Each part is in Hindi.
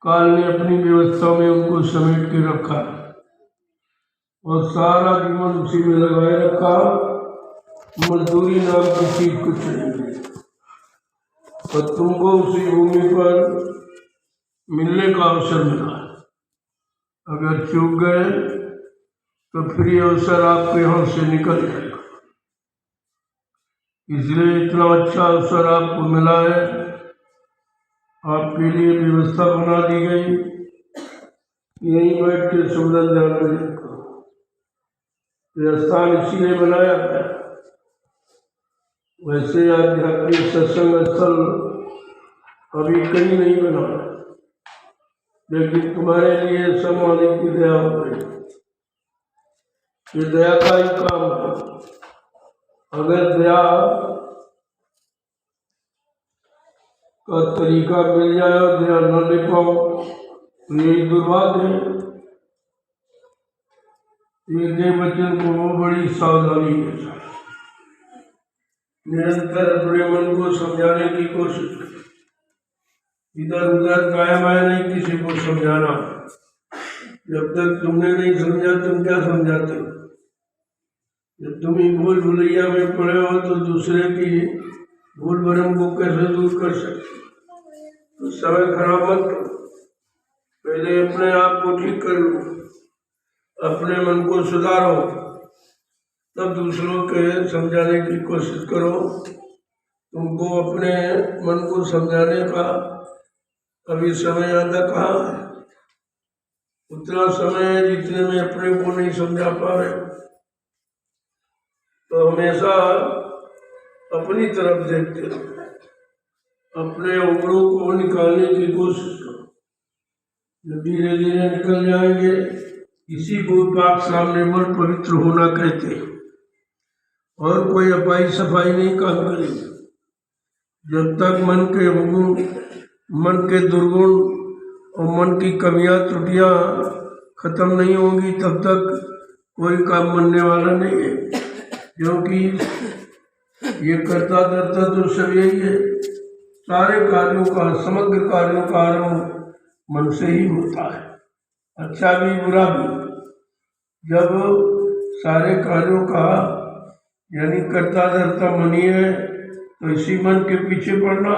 काल ने अपनी व्यवस्था में उनको समेट के रखा और सारा जीवन उसी में लगाए रखा। मजदूरी नाम की चीज कुछ नहीं और तुमको उसी भूमि पर मिलने का अवसर मिला। अगर चूक गए तो फिर ये अवसर आपके यहाँ से निकल जाएगा। इसलिए इतना अच्छा अवसर आपको मिला है, आपके लिए व्यवस्था बना दी गई। यहीं बैठ के सुमरन ध्यान भजन करो। यह स्थान इसीलिए बनाया गया। वैसे आध्यात्मिक सत्संग स्थल अभी कहीं नहीं बना, लेकिन तुम्हारे लिए सब मालिक की दया हो गई। ये दया का ही काम है। अगर दया का तरीका मिल जाए और दया न ले पाओ तो यही दुर्भाग्य है। ये देव वचन को बड़ी सावधानी है। निरंतर अपने मन को समझाने की कोशिश करें। इधर उधर दाया बाया नहीं किसी को समझाना। जब तक तुमने नहीं समझा तुम क्या समझाते हो? जब तुम ही भूल भुलैया में पड़े हो तो दूसरे की भूल भरम को कैसे दूर कर सकते? तो समय खराब मत करो, पहले अपने आप को ठीक कर लो, अपने मन को सुधारो, तब दूसरों के समझाने की कोशिश करो। तुमको अपने मन को समझाने का अभी समय आधा कहाँ है? उतना समय है जितने में अपने को नहीं समझा पा रहे। तो हमेशा अपनी तरफ देखते रहो, अपने उंगलों को निकालने की कोशिश करो। जब धीरे धीरे निकल जाएंगे, इसी को पाक सामने मन पवित्र होना कहते हैं। और कोई अपाई सफाई नहीं काम करेगी। जब तक मन के अवगुण, मन के दुर्गुण और मन की कमियां त्रुटियां खत्म नहीं होंगी तब तक कोई काम बनने वाला नहीं है। क्योंकि ये करता धरता तो सब यही है। सारे कार्यों का, समग्र कार्यों का आरंभ मन से ही होता है, अच्छा भी बुरा भी। जब सारे कार्यों का यानी करता धरता मन ही है तो इसी मन के पीछे पड़ना,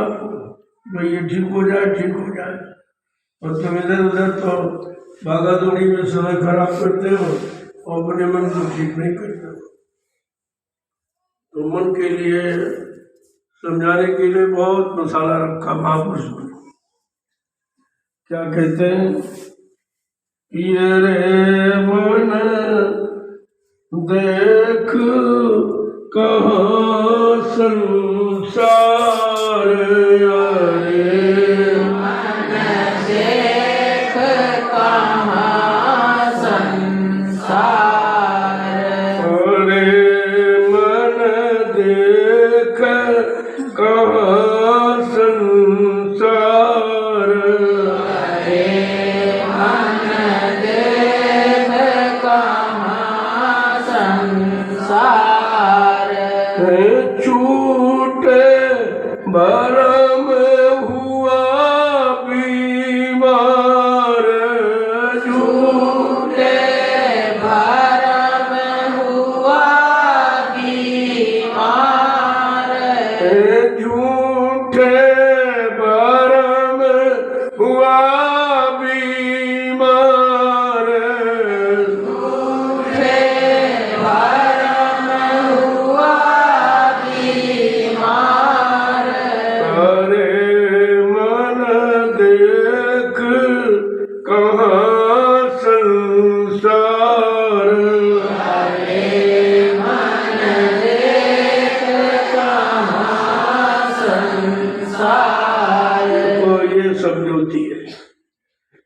भाई ये ठीक हो जाए, ठीक हो जाए। और तुम इधर उधर तो भागा दौड़ी में समय खराब करते हो और अपने मन को ठीक नहीं करते हो। तो मन के लिए समझाने के लिए बहुत मसाला रखा महापुरुष ने। क्या कहते हैं? ये रे मन देख कहाँ संसार, अरे मन देख कहाँ संसार, अरे मन देख कहाँ संसार, अरे मन देख कहाँ संसार, छूटे भरम हुआ बीमार, झूठे भरम हुआ बीमार, झूठे भरम हुआ बीमार, झूठे भरम हुआ बीमार, अरे मन देख कहाँ संसार, अरे मन देख कहाँ संसार। तो ये समझौती है।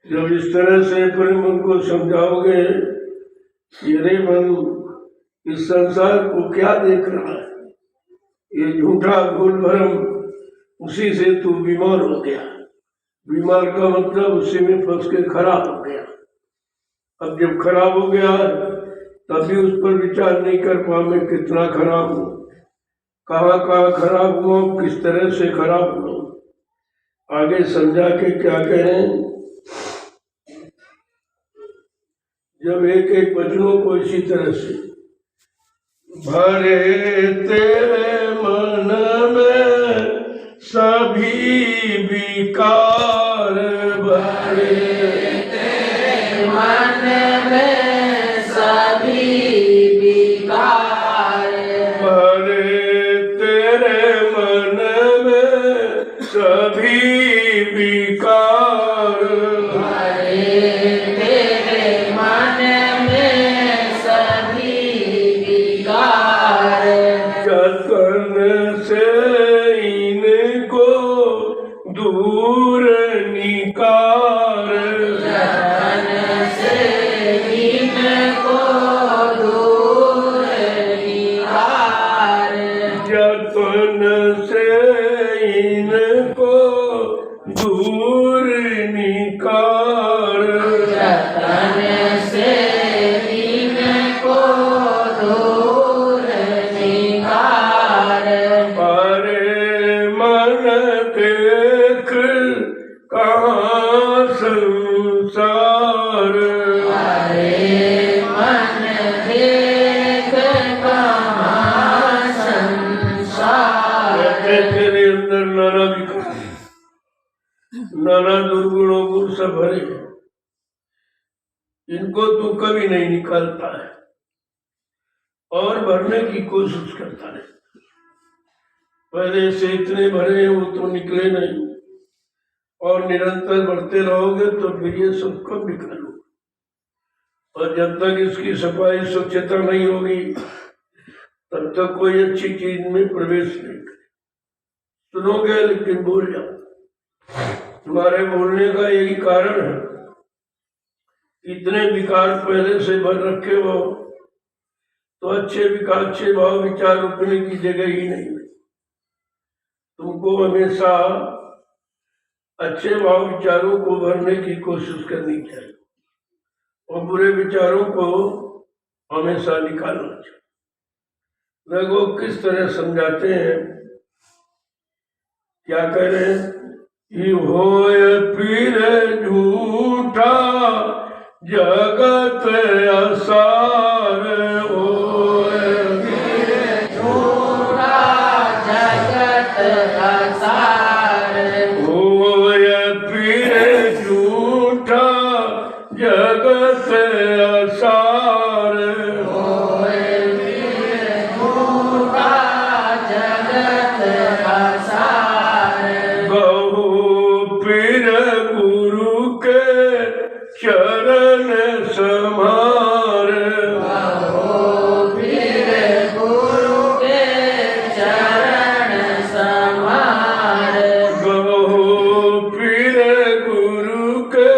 जब इस तरह से अपने मन को समझाओगे, ये रे मन इस संसार को क्या देख रहा है, ये झूठा भूल भरम, उसी से तू बीमार हो गया। बीमार का मतलब उसी में फंस के खराब हो गया। अब जब खराब हो गया तभी उस पर विचार नहीं कर पा मैं कितना खराब हूँ, कहाँ कहाँ खराब हुआ, किस तरह से खराब हुआ। आगे समझा के क्या कहें? जब एक एक वचनों को इसी तरह से भरे तेरे मन में सभी विकार, भरे तेरे मन में सभी विकार, भरे तेरे मन में सभी विकार, भरे तेरे मन में सभी विकार, जतन से इनको दूर निकार, जतन से इनको दूर निकार, जतन से इनको दूर निकार, जतन से इनको दूर निकार, अरे मन देख कहाँ संसार, अरे मन देख कहाँ संसार, तेरे अंदर नाना विकार, नाना दुर्गुणों गुण से भरे, इनको तू कभी नहीं निकालता है और भरने की कोशिश करता है। पहले से इतने भरे हैं वो तो निकले नहीं, और निरंतर बढ़ते रहोगे तो फिर ये सब कब निकालो। और जब तक इसकी सफाई स्वच्छता नहीं होगी तब तक कोई अच्छी चीज में प्रवेश नहीं करे। सुनोगे लेकिन बोल जाओ। तुम्हारे बोलने का यही कारण है, इतने विकार पहले से भर रखे हो तो अच्छे विकार, अच्छे भाव विचार रुकने की जगह ही नहीं है। तुमको हमेशा अच्छे भाव विचारों को भरने की कोशिश करनी चाहिए और बुरे विचारों को हमेशा निकालना चाहिए। देखो किस तरह समझाते हैं, क्या कह रहे हैं, होय पीर झूठा जगत असार, होय पीर झूठा जगत असार, होय पीर झूठा जगत असार, होय झूठा जगत असार, बहु पीर गुरु के चरण समार, बहु पीर गुरु के चरण समार, बहु पीर गुरु के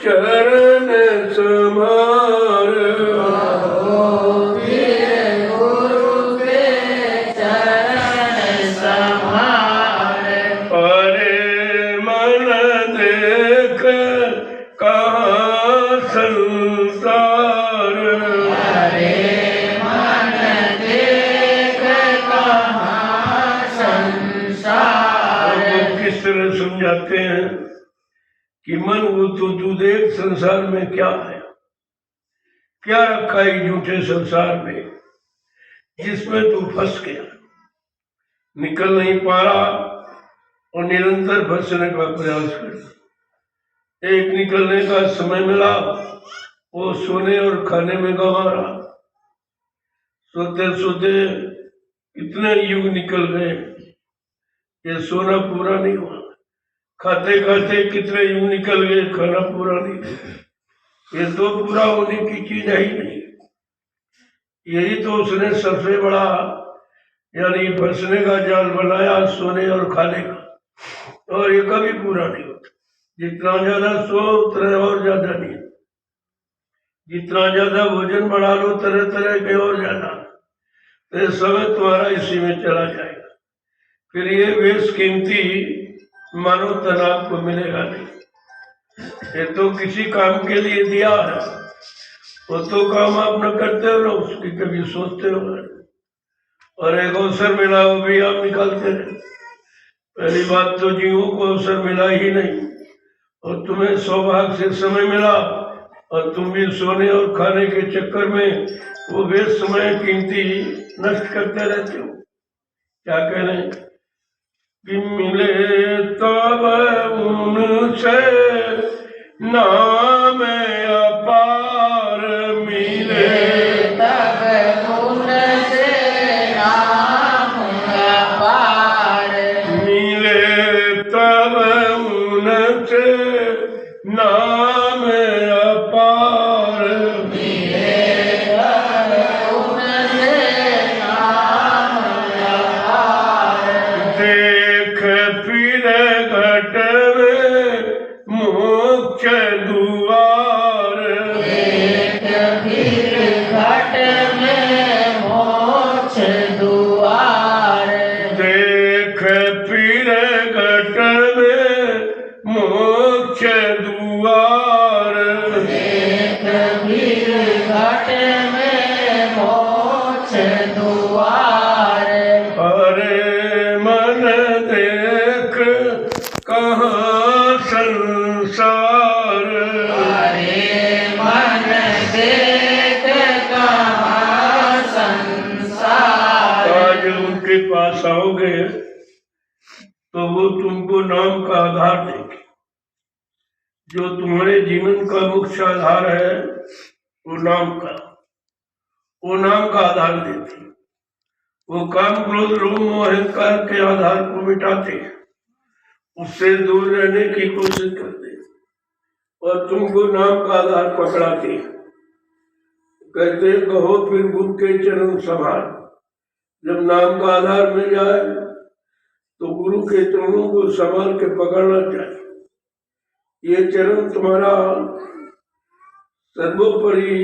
चरण समार, बहु पीर गुरु के चरण समार, अरे मन देख कहाँ संसार, अरे मन देख कहाँ संसार, वो किस तरह समझाते हैं कि मन वो तो तू देख संसार में क्या है, क्या रखा है झूठे संसार में जिसमें तू फंस गया, निकल नहीं पा रहा और निरंतर फंसने का प्रयास कर। एक निकलने का समय मिला वो सोने और खाने में गंवा रहा, सोते सोते कितने युग निकल गए, ये सोना पूरा नहीं हुआ, खाते खाते कितने युग निकल गए, खाना पूरा नहीं हुआ। ये तो पूरा होने की चीज है ही नहीं। यही तो उसने सबसे बड़ा यानी फंसने का जाल बनाया, सोने और खाने का, और ये कभी पूरा नहीं होता। जितना ज्यादा सो उतना और ज्यादा नहीं, जितना ज्यादा भोजन बढ़ा लो तरह तरह के और ज्यादा, तो समय तुम्हारा इसी में चला जाएगा। फिर ये बेशकीमती मानो तनाव को मिलेगा नहीं। ये तो किसी काम के लिए दिया है, वो तो काम आप न करते हो ना उसकी कभी सोचते हो, और एक अवसर मिला वो भी आप निकालते रहे। पहली बात तो जीवों को अवसर मिला ही नहीं, और तुम्हें सौभाग्य से समय मिला और तुम भी सोने और खाने के चक्कर में वो वे समय कीमती नष्ट करते रहते हो। क्या कह रहे हैं कि मिले तब उनसे नाम अपार, मिले तब उनसे नाम अपार, मिले तब उनसे नाम अपार, मिले तब उनसे नाम अपार, देख फिर घट में मोक्ष दुआर, देख फिर घट में मोक्ष दुआर, देख फिर घट में मोक्ष दुआर, देख फिर घट में मोक्ष दुआर, अरे मन देख कहाँ संसार, अरे मन देख कहाँ संसार, आज उनके पास आओगे तो वो तुमको नाम का आधार देंगे। जो तुम्हारे जीवन का मुख्य आधार है वो नाम का आधार देती। वो काम क्रोध लोभ मोह अहंकार के आधार को मिटाते, उससे दूर रहने की कोशिश करते और तुमको नाम का आधार पकड़ाते। कहते कहो फिर गुरु के चरण संभाल। जब नाम का आधार मिल जाए तो गुरु के चरणों को संभाल के पकड़ना चाहिए। ये चरण तुम्हारा सर्वोपरि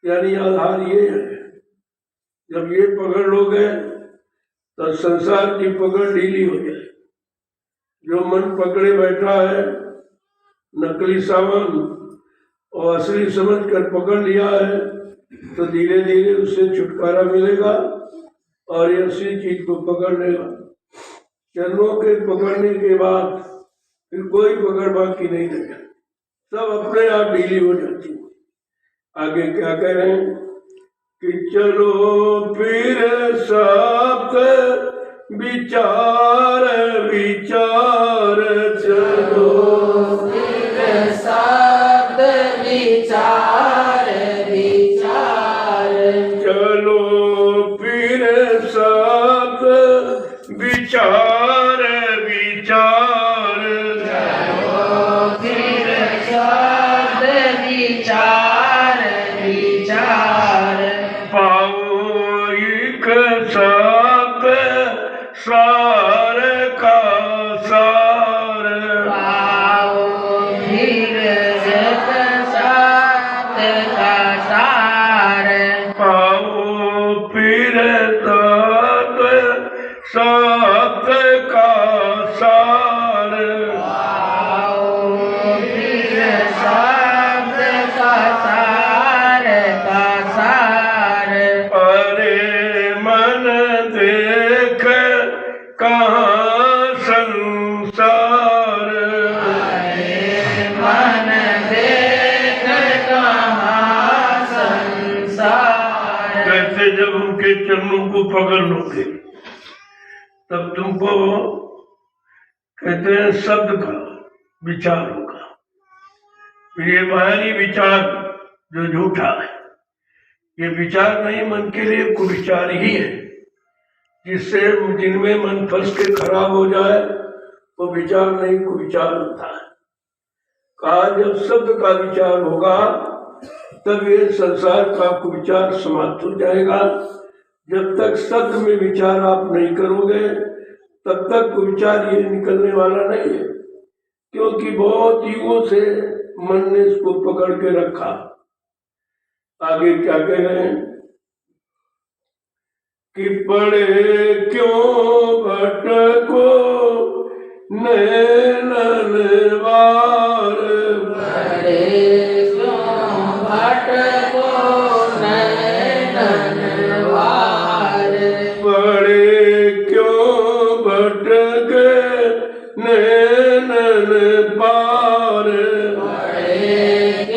यानी आधार ये है। जब ये पकड़ लोगे तो संसार की पकड़ ढीली हो जाए। जो मन पकड़े बैठा है नकली सामान और असली समझ कर पकड़ लिया है तो धीरे धीरे उससे छुटकारा मिलेगा और ये असली चीज को पकड़ लेगा। चरणों के पकड़ने के बाद फिर कोई पकड़ बाकी नहीं रहेगा, सब अपने आप ढीली हो जाती है। आगे क्या कह रहे हैं कि चलो फिर सब विचार विचार, चलो फिर सब विचार विचार, चलो फिर सब विचार विचार, चलो फिर सब विचार विचार, पाओ एक साथ सार का सार, पाओ फिर एक साथ का सार, पाओ फिर साथ का सार, पाओ फिर साथ का सार का सार, अरे मन देख कहाँ संसार, अरे मन देख कहाँ संसार, कहते जब उनके चरणों को पकड़ लोगे तब तुमको कहते हैं शब्द का विचार होगा। ये बाहरी विचार जो झूठा है, ये विचार नहीं, मन के लिए कुविचार ही है, जिससे जिनमें मन फंस के खराब हो जाए वो विचार नहीं कुविचार होता है। कहा जब शब्द का विचार होगा तब ये संसार का कुविचार समाप्त हो जाएगा। जब तक शब्द में विचार आप नहीं करोगे तब तक कुविचार ये निकलने वाला नहीं है, क्योंकि बहुत युगों से मन ने इसको पकड़ के रखा। आगे क्या कह रहे हैं कि पढ़े क्यों भटको नैनन वार, पढ़े क्यों भटको नैनन वार, पढ़े क्यों भटके नैनन पार, पढ़े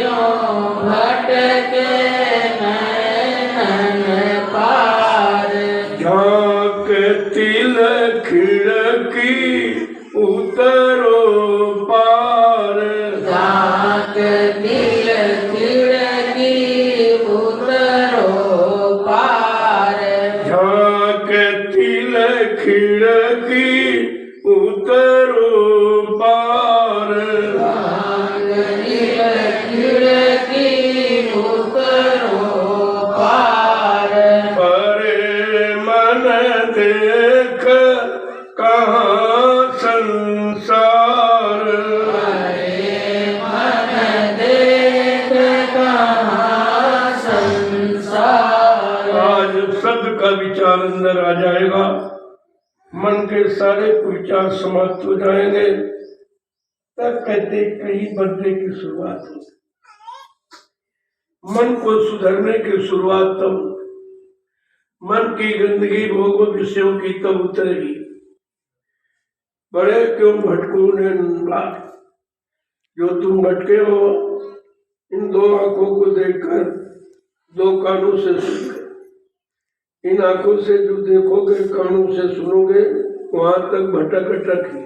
विचार अंदर आ जाएगा, मन के सारे विचार समाप्त हो जाएंगे, तब कहते कहीं बदले की शुरुआत हो। मन को सुधरने की शुरुआत तब, मन की गंदगी भोगों विषयों की तब उतरेगी। बड़े क्यों भटको ने लाल, जो तुम भटके हो इन दो आंखों को देखकर, दो कानों से सुनकर। इन आंखों से जो देखोगे, कानों से सुनोगे, वहां तक भटक अटक ही,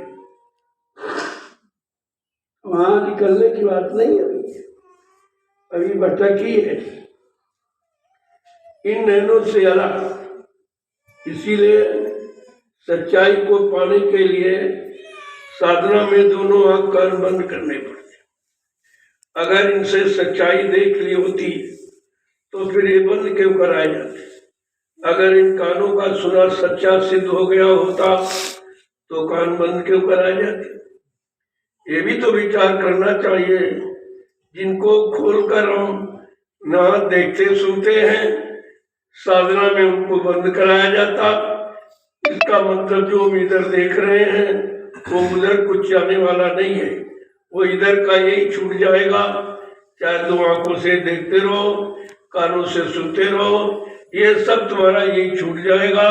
वहां निकलने की बात नहीं है, अभी भटक ही है इन नैनों से अलग। इसीलिए सच्चाई को पाने के लिए साधना में दोनों आंख कान बंद करने पड़ते। अगर इनसे सच्चाई देख ली होती तो फिर ये बंद क्यों कराए जाते? अगर इन कानों का सुना सच्चा सिद्ध हो गया होता तो कान बंद क्यों कराए जाते? ये भी तो विचार करना चाहिए। जिनको खोलकर हम ना देखते सुनते हैं, साधना में उनको बंद कराया जाता। इसका मतलब जो हम इधर देख रहे हैं वो उधर कुछ जाने वाला नहीं है, वो इधर का यही छूट जाएगा। चाहे दो आंखों से देखते रहो, कानों से सुनते रहो, ये सब तुम्हारा यही छूट जाएगा।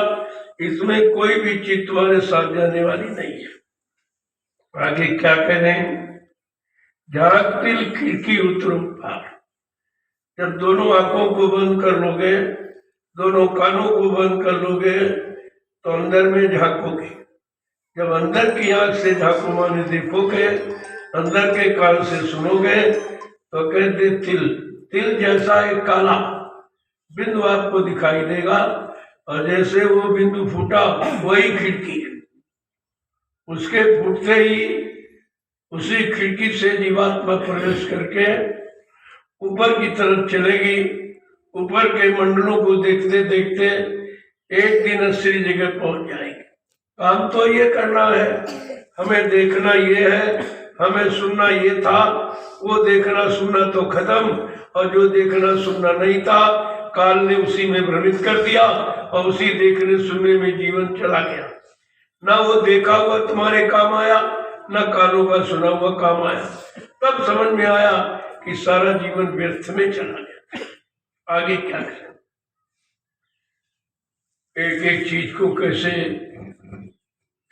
इसमें कोई भी चीज तुम्हारे साथ जाने वाली नहीं है। आगे क्या करें? झाक तिल खिड़की उतरो पार। जब दोनों आंखों को बंद कर लोगे, दोनों कानों को बंद कर लोगे, तो अंदर में झांकोगे। जब अंदर की आंख से झांको माने देखोगे, अंदर के कान से सुनोगे, तो कहते तिल जैसा एक काला बिंदु आपको दिखाई देगा, और जैसे वो बिंदु फूटा वही खिड़की है। उसके फूटते ही उसी खिड़की से जीवात्मा प्रवेश करके ऊपर की तरफ चलेगी। ऊपर के मंडलों को देखते देखते एक दिन असली जगह पहुंच जाएगी। काम तो ये करना है, हमें देखना ये है, हमें सुनना ये था। वो देखना सुनना तो खत्म, और जो देखना सुनना नहीं था काल ने उसी में भ्रमित कर दिया, और उसी देखने सुनने में जीवन चला गया। ना वो देखा हुआ तुम्हारे काम आया, ना कानों का सुना हुआ काम आया। तब समझ में आया कि सारा जीवन व्यर्थ में चला गया। आगे क्या करें? एक एक चीज को कैसे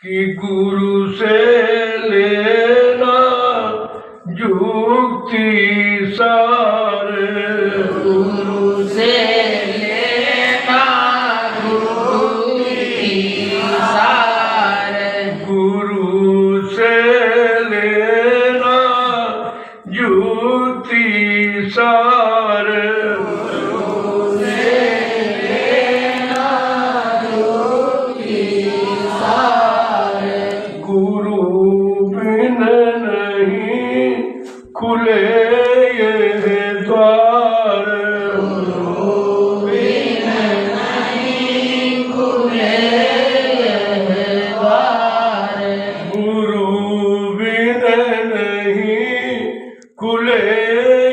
कि गुरु से लेना जुक्ति सारे, गुरु से लेना जुक्ति सारे, गुरु से लेना जुक्ति सारे, खुले ये द्वार, बिन नहीं खुले ये द्वार, गुरु बिन नहीं खुले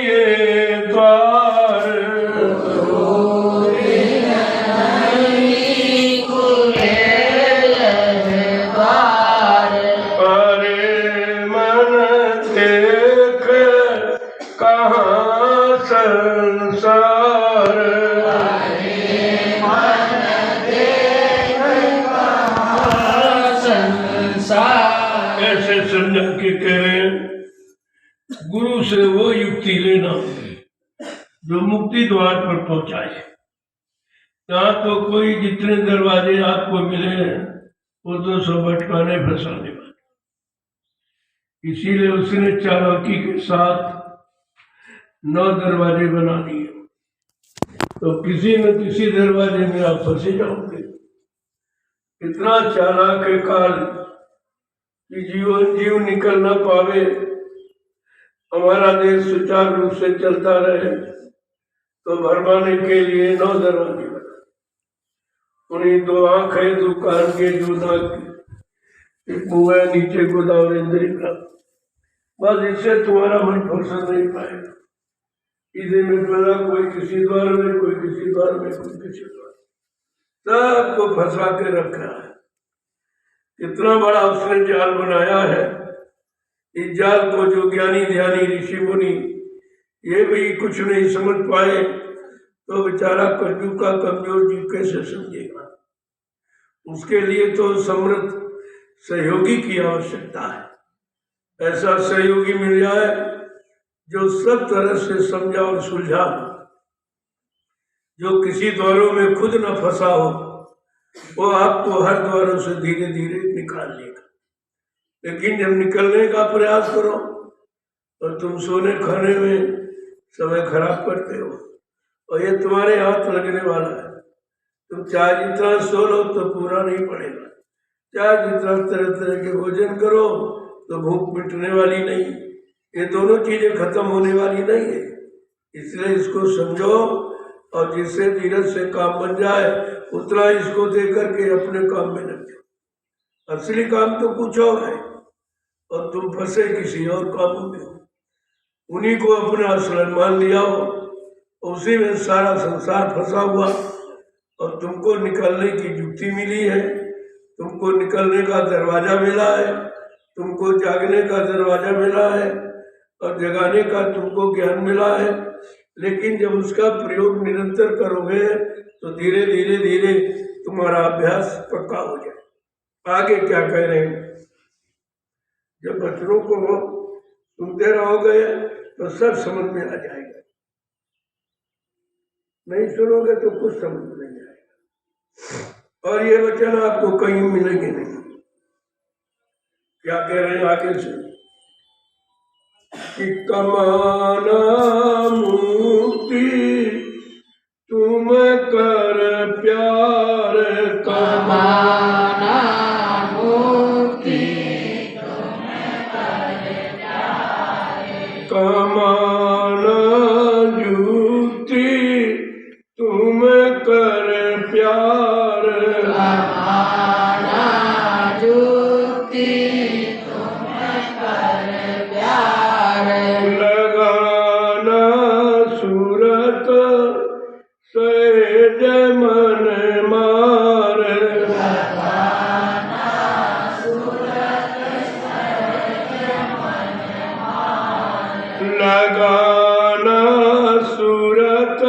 ये द्वार, बिन नहीं खुले ये द्वार। अरे मन देख कहाँ संसार, मन देख कहाँ संसार। ऐसे समझा के कह रहे हैं, गुरु से वो युक्ति लेना जो मुक्ति द्वार पर पहुंचाए। यहाँ तो कोई जितने दरवाजे आपको मिले वो तो सब भटकाने फंसाने वाले। इसीलिए उसने चालाकी के साथ 9 दरवाजे बना दिए, तो किसी न किसी दरवाजे में आप फंसे जाओगे। इतना चालाक है काल कि जीव निकल ना पावे, हमारा देश सुचारू रूप से चलता रहे, तो भरमाने के लिए 9 दरवाजे बना। उन्हीं 2 आंख है, 2 कान के, 2 नाक, एक मुंह है, नीचे गोदावरी इंद्री का। बस इससे तुम्हारा मन फुर्सत नहीं पाएगा। इसे में पैदा कोई किसी द्वार में, कोई किसी द्वार में, कोई किसी द्वार। सबको फंसा के रखा है। कितना बड़ा उसने जाल बनाया है। इस जाल को जो ज्ञानी ध्यानी ऋषि मुनि ये भी कुछ नहीं समझ पाए तो बेचारा कलयुग का कमजोर जीव कैसे समझेगा। उसके लिए तो समृद्ध सहयोगी की आवश्यकता है। ऐसा सहयोगी मिल जाए जो सब तरह से समझा और सुलझा, जो किसी द्वारों में खुद न फंसा हो, वो आपको हर द्वारों से धीरे धीरे निकाल लेगा। लेकिन जब निकलने का प्रयास करो और तुम सोने खाने में समय खराब करते हो और ये तुम्हारे हाथ लगने वाला है। तुम चाहे जितना सो लो तो पूरा नहीं पड़ेगा, चाहे जितना तरह तरह के भोजन करो तो भूख मिटने वाली नहीं। ये दोनों चीजें खत्म होने वाली नहीं है। इसलिए इसको समझो और जिससे धीरज से काम बन जाए उतना इसको दे करके अपने काम में लग जाओ। असली काम तो कुछ और है और तुम फंसे किसी और कामों में। उन्हीं को अपना असलन मान लिया हो, उसी में सारा संसार फंसा हुआ और तुमको निकलने की युक्ति मिली है, तुमको निकलने का दरवाजा मिला है, तुमको जागने का दरवाजा मिला है और जगाने का तुमको ज्ञान मिला है। लेकिन जब उसका प्रयोग निरंतर करोगे तो धीरे धीरे धीरे तुम्हारा अभ्यास पक्का हो जाए। आगे क्या कह रहे हैं, जब बच्चों को सुनते रहोगे तो सब समझ में आ जाएगा, नहीं सुनोगे तो कुछ समझ में नहीं आएगा। और ये वचन आपको कहीं मिलेंगे नहीं। क्या कह रहे हैं आगे से कि कमाना मुक्ति तुम कर प्यार, कमाना मुक्ति तुम कर प्यार, कमाना युक्ति तुम कर प्यार, कमाना युक्ति तुम कर प्यार, लगाना सूरत सहज मन मार, लगाना सूरत सहज मन मार, लगाना सूरत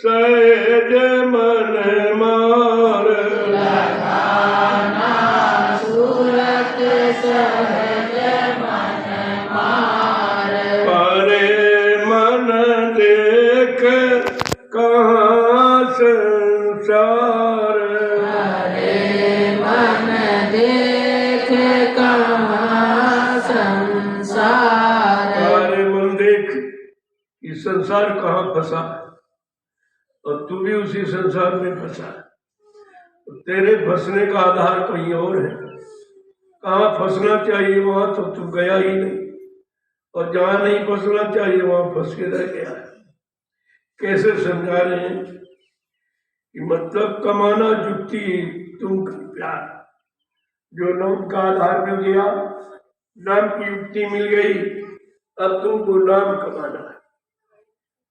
सहज मन मार, लगाना सूरत सहज मन मार, परे मन देख कहाँ संसार, हरे मन देख कहाँ संसार, अरे मन देख ये संसार कहाँ फंसा है और तू भी उसी संसार में फंसा है। तेरे फंसने का आधार कहीं और है। कहाँ फंसना चाहिए वहां तो तू गया ही नहीं और जहां नहीं फंसना चाहिए वहां फंस के रह गया है। कैसे समझा रहे हैं कि मतलब कमाना युक्ति तुम कर प्यार, जो नाम का आधार मिल गया, नाम की युक्ति मिल गई, अब तुमको नाम कमाना है।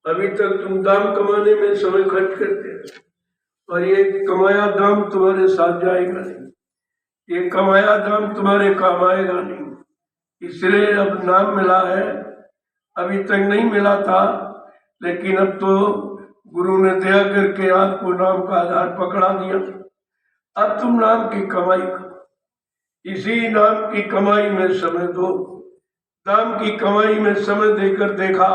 अभी तक तुम दाम कमाने में समय खर्च करते हैं और ये कमाया दाम तुम्हारे साथ जाएगा नहीं, ये कमाया दाम तुम्हारे काम आएगा नहीं। इसलिए अब नाम मिला है, अभी तक नहीं मिला था लेकिन अब तो गुरु ने दया करके आपको नाम का आधार पकड़ा दिया। अब तुम नाम की कमाई करो, इसी नाम की कमाई में समय दो। नाम की कमाई में समय देकर देखा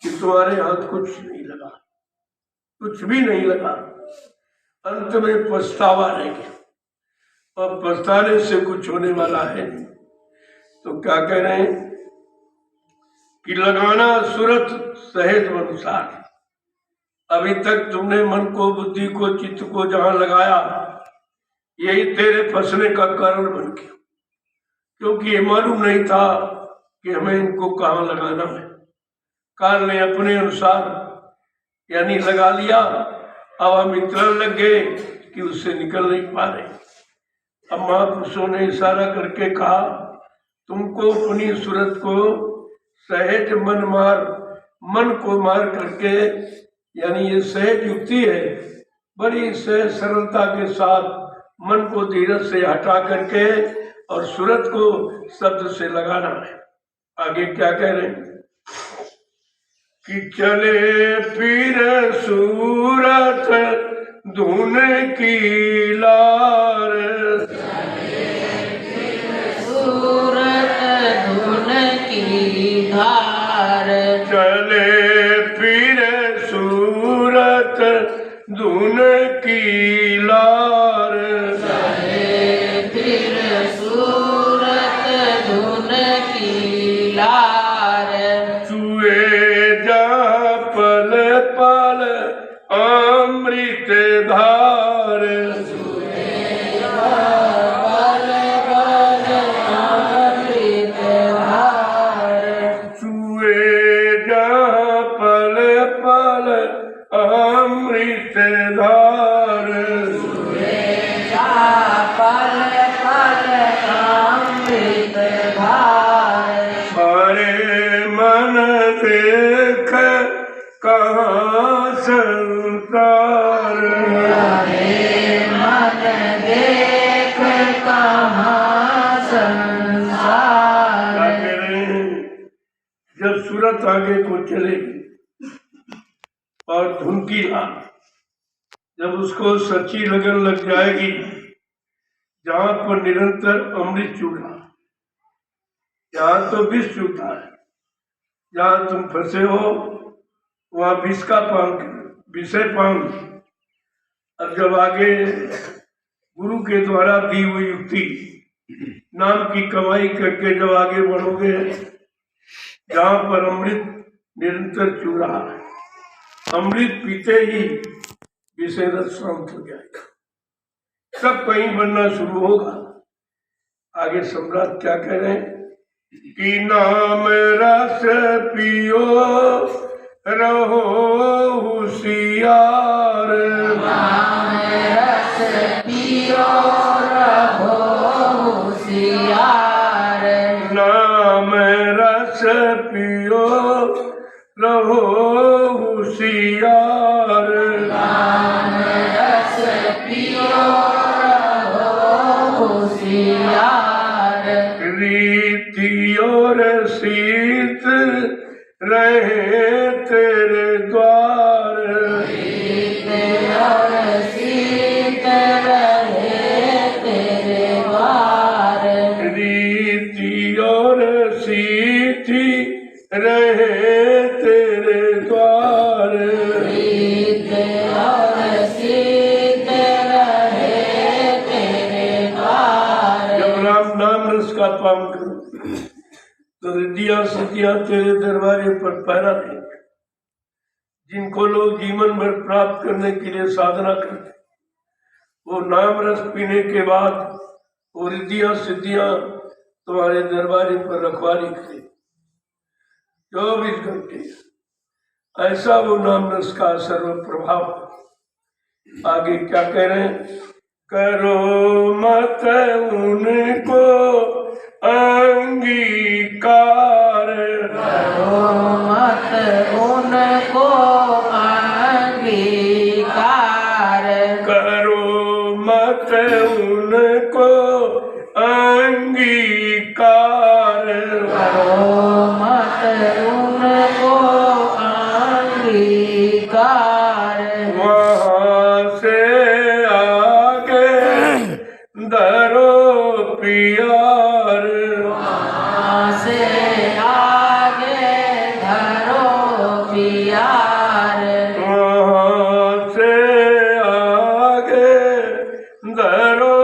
कि तुम्हारे हाथ कुछ नहीं लगा, कुछ भी नहीं लगा। अंत में पछतावा रह गया और पछताने से कुछ होने वाला है नहीं। तो क्या कह रहे हैं कि लगाना सूरत सहज अनुसार। अभी तक तुमने मन को, बुद्धि को, चित्त को जहां लगाया यही तेरे फंसने का कारण बन गया, क्योंकि ये मालूम नहीं था कि हमें इनको कहाँ लगाना है। काल ने अपने अनुसार यानी लगा लिया, अब हम इतना लग गए कि उससे निकल नहीं पा रहे। अब महापुरुषों ने इशारा करके कहा तुमको अपनी सूरत को सहज मन मार, मन को मार करके, यानी ये सहज युक्ति है, बड़ी से सरलता के साथ मन को धीरज से हटा करके और सूरत को शब्द से लगाना है। आगे क्या कह रहे हैं कि चले फिर सूरत धुन की लार, सूरत धुन की धार, चले फिर सूरत धुन की लार, चले फिर सूरत धुन की लार, चुए जा पल पल अमृत धार, पल पल अमृत धार, चुए जा पल पल अमृत धार, पल पल अमृत धार, हरे मन देख कहाँ संसार, हरे मन देख कहाँ संसार। क्या कह रहे हैं? जब सूरत आगे को चलेगी और धुन की लाल जब उसको सच्ची लगन लग जाएगी, जहाँ पर निरंतर अमृत चूड़ा, यहाँ तो विष चूता है, जहाँ तुम फंसे हो वहाँ विष का पान विषय पान। अब जब आगे गुरु के द्वारा दी हुई युक्ति नाम की कमाई करके जब आगे बढ़ोगे, जहाँ पर अमृत निरंतर चू रहा है, अमृत पीते ही विषय रस शांत हो जाएगा, सब कहीं बनना शुरू होगा। आगे सम्राट क्या कह रहे हैं कि नाम रस पियो रहो होशियार, नाम रस पियो रहो होशियार, नाम रस पियो रहो होशियार, नाम रस पियो रहो होशियार, रीति और शीत रहे तेरे द्वार, रीत और शीत रहे तेरे द्वार, रीति और शीति रहे तेरे द्वार, रीत और शीत रहे तेरे द्वार। जब राम नाम रस का पान करो तो रिद्धियां सिद्धियां तेरे दरबारे पर पहरा देंगे। जिनको लोग जीवन भर प्राप्त करने के लिए साधना करते, वो नाम रस पीने के बाद वो रिद्धियां सिद्धियां तुम्हारे दरबारे पर रखवाली करें 24 घंटे। ऐसा वो नाम रस का सर्व प्रभाव। आगे क्या कह रहे हैं, करो मत उनको अंगीकार, करो मत उनको अंगीकार, करो मत उनको अंगीकार, करो मत उनको अंगीकार, वहाँ से आगे धरो पियार, वहाँ से आगे धरो पियार, वहाँ से आगे धरो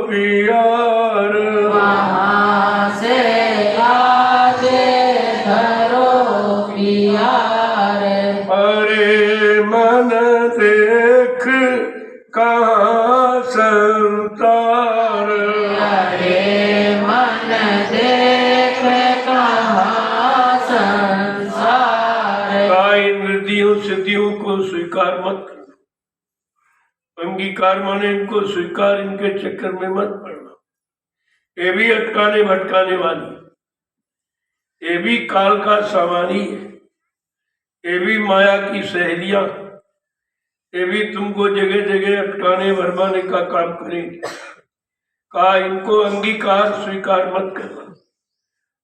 पियार, वहाँ से आगे धरो पियार, हरे मन देख कहाँ संसार, हरे मन देख कहाँ संसार, इंद्रियों सिद्धियों को स्वीकार मत करना, अंगीकार माने इनको स्वीकार, इनके चक्कर में मत पड़ना। ये भी अटकाने भटकाने वाली, ये भी काल का सामानी है, ये भी माया की सहेलियां, ये भी तुमको जगह जगह अटकाने भरमाने का काम करेंगे। कहा इनको अंगीकार स्वीकार मत करना,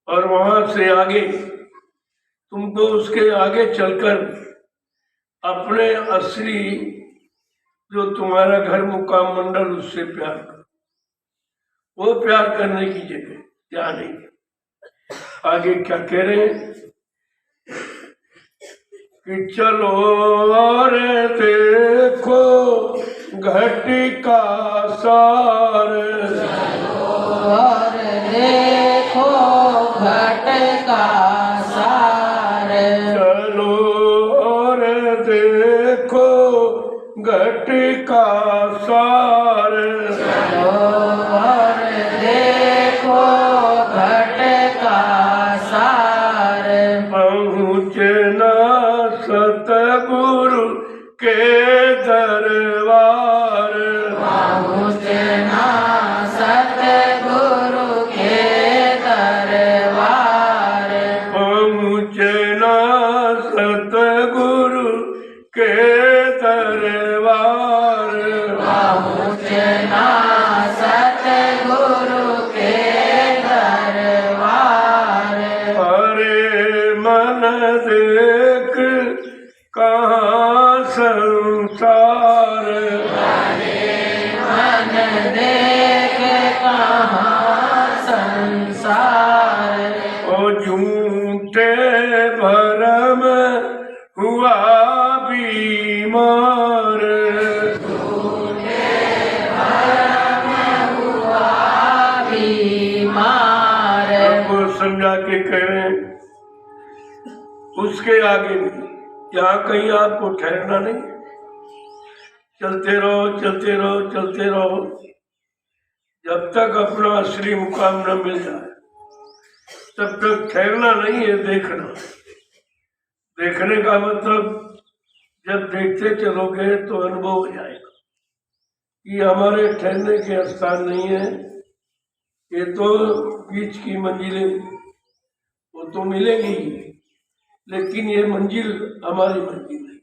और वहां से आगे तुमको उसके आगे चलकर अपने असली जो तुम्हारा घर मुकाम मंडल उससे प्यार करो। वो प्यार करने की जगह क्या नहीं। आगे क्या कह रहे हैं कि चलो और देखो घटिका सार, और देखो घटिका सार, चलो और देखो घटिका सार, और देखो घटिका सार, पहुँचना सतगुरु के दरबार, पहुँचना सतगुरु के दरबार, पहुँचना सतगुरु के दरबार, पहुँचना सतगुरु के दरबार, अरे मन देख कहाँ संसार, मन देख कहाँ संसार, ओ झूठे भरम हुआ बीमार, बीमार, वो समझा के कह रहे हैं उसके आगे भी यहाँ कहीं आपको ठहरना नहीं, चलते रहो चलते रहो चलते रहो जब तक अपना असली मुकाम न मिल जाए तब तक ठहरना नहीं है, देखना। देखने का मतलब जब देखते चलोगे तो अनुभव हो जाएगा कि हमारे ठहरने के स्थान नहीं है, ये तो बीच की मंजिलें वो तो मिलेंगी ही, लेकिन ये मंजिल हमारी मंजिल है।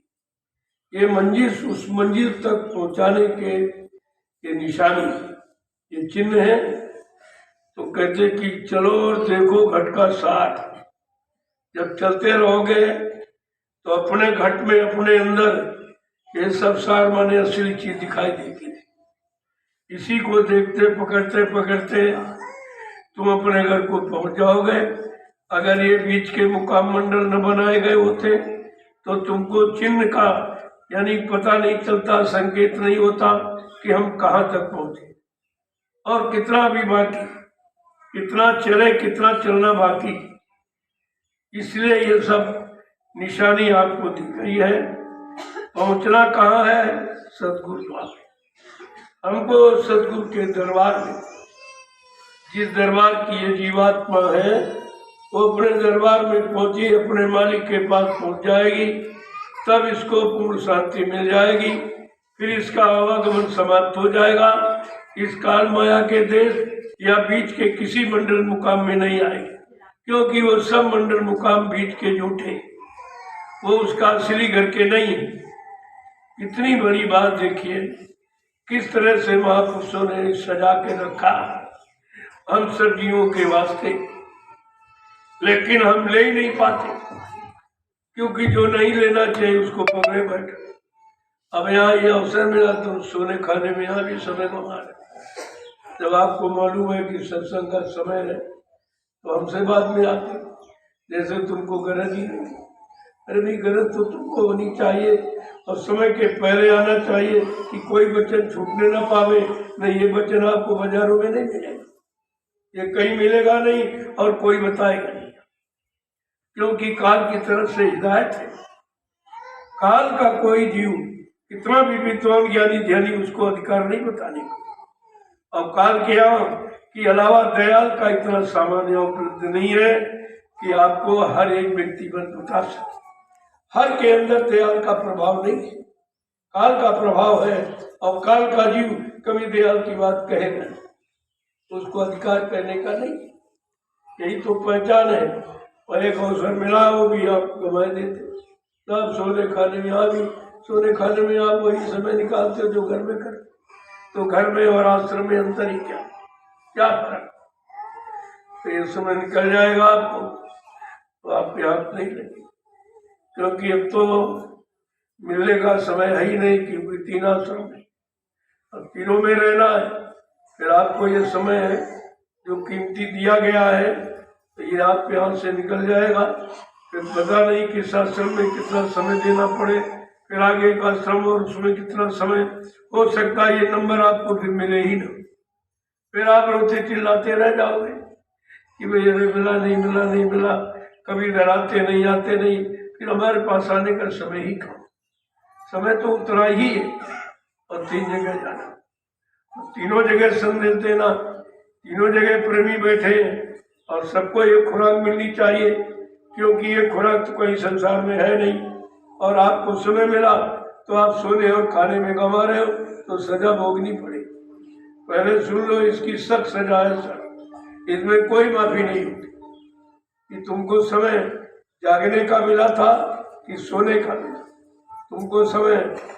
ये मंजिल उस मंजिल तक पहुंचाने के निशानी, ये चिन्ह है। तो कहते कि चलो और देखो घट का सार। जब चलते रहोगे तो अपने घट में अपने अंदर ये सब सार माने असली चीज दिखाई देगी। इसी को देखते पकड़ते पकड़ते तुम अपने घर को पहुंच जाओगे। अगर ये बीच के मुकाम मंडल न बनाए गए होते तो तुमको चिन्ह का यानी पता नहीं चलता, संकेत नहीं होता कि हम कहाँ तक पहुंचे और कितना भी बाकी, कितना चले कितना चलना बाकी। इसलिए ये सब निशानी आपको दी गई है। पहुंचना कहाँ है? सतगुरु द्वार। हमको सतगुरु के दरबार में, जिस दरबार की ये जीवात्मा है वो अपने दरबार में पहुंची, अपने मालिक के पास पहुंच जाएगी, तब इसको पूर्ण शांति मिल जाएगी। फिर इसका आवागमन समाप्त हो जाएगा। इस काल माया के देश या बीच के किसी मंडल मुकाम में नहीं आएगी, क्योंकि वो सब मंडल मुकाम बीच के झूठे, वो उसका असली घर के नहीं है। इतनी बड़ी बात देखिए किस तरह से महापुरुषों ने सजा के रखा हम सब जीवों के वास्ते, लेकिन हम ले ही नहीं पाते, क्योंकि जो नहीं लेना चाहिए उसको पकड़े बैठे। अब यहाँ ये अवसर मिला तो सोने खाने में यहाँ भी समय गंवा रहे। जब आपको मालूम है कि सत्संग का समय है तो हमसे बाद में आते, जैसे तुमको गरज ही नहीं। अरे भी गरज तो तुमको होनी चाहिए और समय के पहले आना चाहिए कि कोई वचन छूटने ना पावे। नहीं, ये वचन आपको बाजारों में नहीं मिलेगा, ये कहीं मिलेगा नहीं और कोई बताएगा नहीं, क्योंकि काल की तरफ से हिदायत है। काल का कोई जीव कितना भी विद्वान ज्ञानी ध्यानी उसको अधिकार नहीं बताने का। और काल के के अलावा दयाल का इतना सामान्य उपलब्ध नहीं है कि आपको हर एक व्यक्ति पर बता सके। हर के अंदर दयाल का प्रभाव नहीं है, काल का प्रभाव है। और काल का जीव कभी दयाल की बात कहेगा, उसको अधिकार करने का नहीं। यही तो पहचान है। और एक अवसर मिला वो भी आप गंवा देते। तब सोने खाने में यहाँ भी सोने खाने में आप वही समय निकालते हो जो घर में कर, तो घर में और आश्रम में अंतर ही क्या, क्या फर्क? तो ये समय निकल जाएगा आपको, तो आपके हाथ नहीं लगे, क्योंकि अब तो मिलने का समय है ही नहीं, क्योंकि 3 आश्रम है, अब तीनों में रहना है। फिर आपको ये समय है जो कीमती दिया गया है, तो ये आपके हाथ से निकल जाएगा। फिर पता नहीं किस आश्रम में कितना समय देना पड़े, फिर आगे का आश्रम और उसमें कितना समय, हो सकता है ये नंबर आपको फिर मिले ही ना, फिर आप रोते चिल्लाते रह जाओगे कि भाई अरे मिला नहीं मिला नहीं मिला, कभी डराते नहीं आते नहीं, फिर हमारे पास आने का समय ही कम। समय तो उतना ही है और 3 जगह जाना, तीनों जगह संदेश देना, तीनों जगह प्रेमी बैठे हैं और सबको एक खुराक मिलनी चाहिए, क्योंकि ये खुराक तो कहीं संसार में है नहीं। और आपको समय मिला तो आप सोने और खाने में गंवा रहे हो, तो सजा भोगनी पड़ेगी। पहले सुन लो, इसकी सख्त सजा है सर, इसमें कोई माफी नहीं होती कि तुमको समय जागने का मिला था कि सोने का मिला, तुमको समय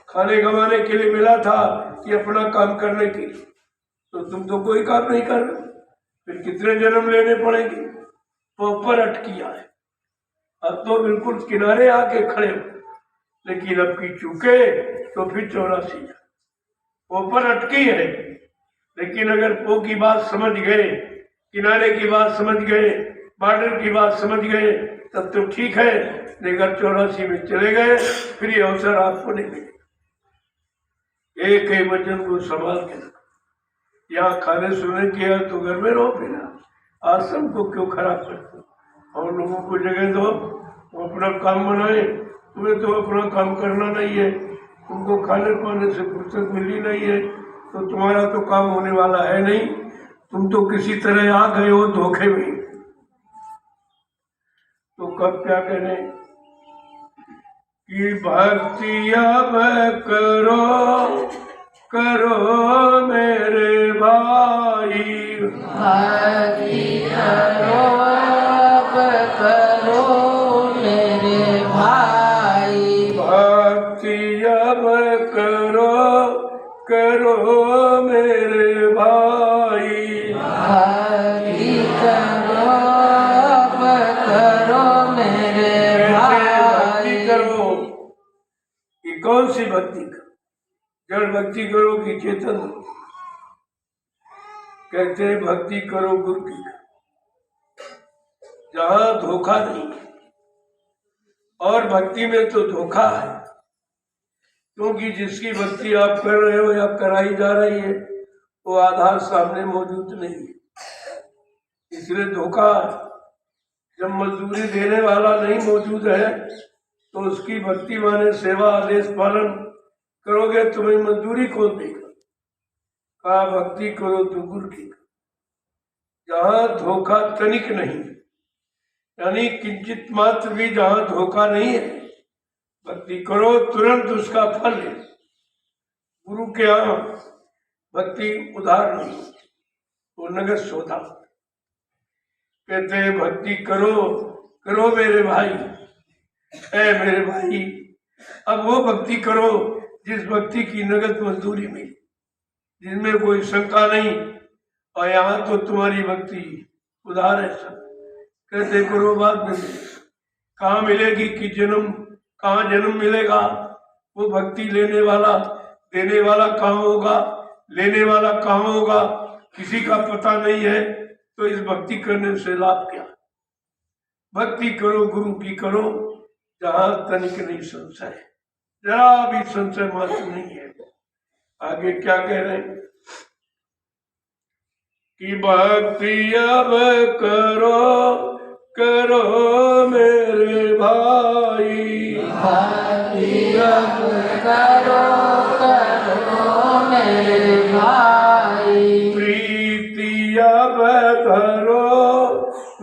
खाने गंवाने के लिए मिला था कि अपना काम करने के लिए, तो तुम तो कोई काम नहीं कर रहे, फिर कितने जन्म लेने पड़ेंगे? ऊपर अटकिया है, अब तो बिल्कुल किनारे आके खड़े हो, लेकिन अब की चूके तो फिर 84 ऊपर अटकी है। लेकिन अगर पो की बात समझ गए, किनारे की बात समझ गए, बॉर्डर की बात समझ गए, तब तो ठीक है, लेकिन 84 में चले गए फिर ये अवसर आपको नहीं मिलेगा। एक ही वचन को संभाल के रखो, यहाँ खाने सुने किया तो घर में रहो, फिर आश्रम को क्यों खराब करते हो? और लोगों को जगह दो, वो अपना काम बनाए, तुम्हें तो अपना काम करना नहीं है, तुमको खाने पाने से फुर्सत मिली नहीं है, तो तुम्हारा तो काम होने वाला है नहीं, तुम तो किसी तरह आ गए हो धोखे में। तो कब क्या करें कि भक्ति अब करो करो मेरे भाई, भक्ति करो अब करो मेरे भाई, भक्ति अब करो करो मेरे भाई, भक्ति करो अब करो मेरे भाई। भक्ति करो, कि कौन सी भक्ति करो? जड़ भक्ति करो कि चेतन? कहते हैं भक्ति करो गुरु की, जहां धोखा नहीं है, और भक्ति में तो धोखा है, क्योंकि जिसकी भक्ति आप कर रहे हो या कराई जा रही है वो आधार सामने मौजूद नहीं है, इसलिए धोखा है। जब मजदूरी देने वाला नहीं मौजूद है तो उसकी भक्ति माने सेवा आदेश पालन करोगे, तुम्हें मजदूरी कौन देगा? कहा भक्ति करो तो गुरु की, जहां धोखा तनिक नहीं, यानी किंचित मात्र भी जहां धोखा नहीं है, भक्ति करो तुरंत उसका फल है। गुरु के यहाँ भक्ति उधार नहीं, वो नगद सौदा। कहते हैं भक्ति करो करो मेरे भाई, ऐ मेरे भाई, अब वो भक्ति करो जिस भक्ति की नगद मजदूरी मिली, जिसमें कोई शंका नहीं, और यहाँ तो तुम्हारी भक्ति उधार है सब। कहते करो बाद में कहाँ मिलेगी कि जन्म, कहाँ जन्म मिलेगा? वो भक्ति लेने वाला देने वाला कहाँ होगा, लेने वाला कहाँ होगा, किसी का पता नहीं है। तो इस भक्ति करने से लाभ क्या? भक्ति करो गुरु की करो, जहां तनिक नहीं संशय, जरा भी संशय मात्र नहीं है। आगे क्या कह रहे हैं कि भक्ति अब करो करो मेरे भाई, भक्ति अब करो करो मेरे भाई, प्रीति अब धरो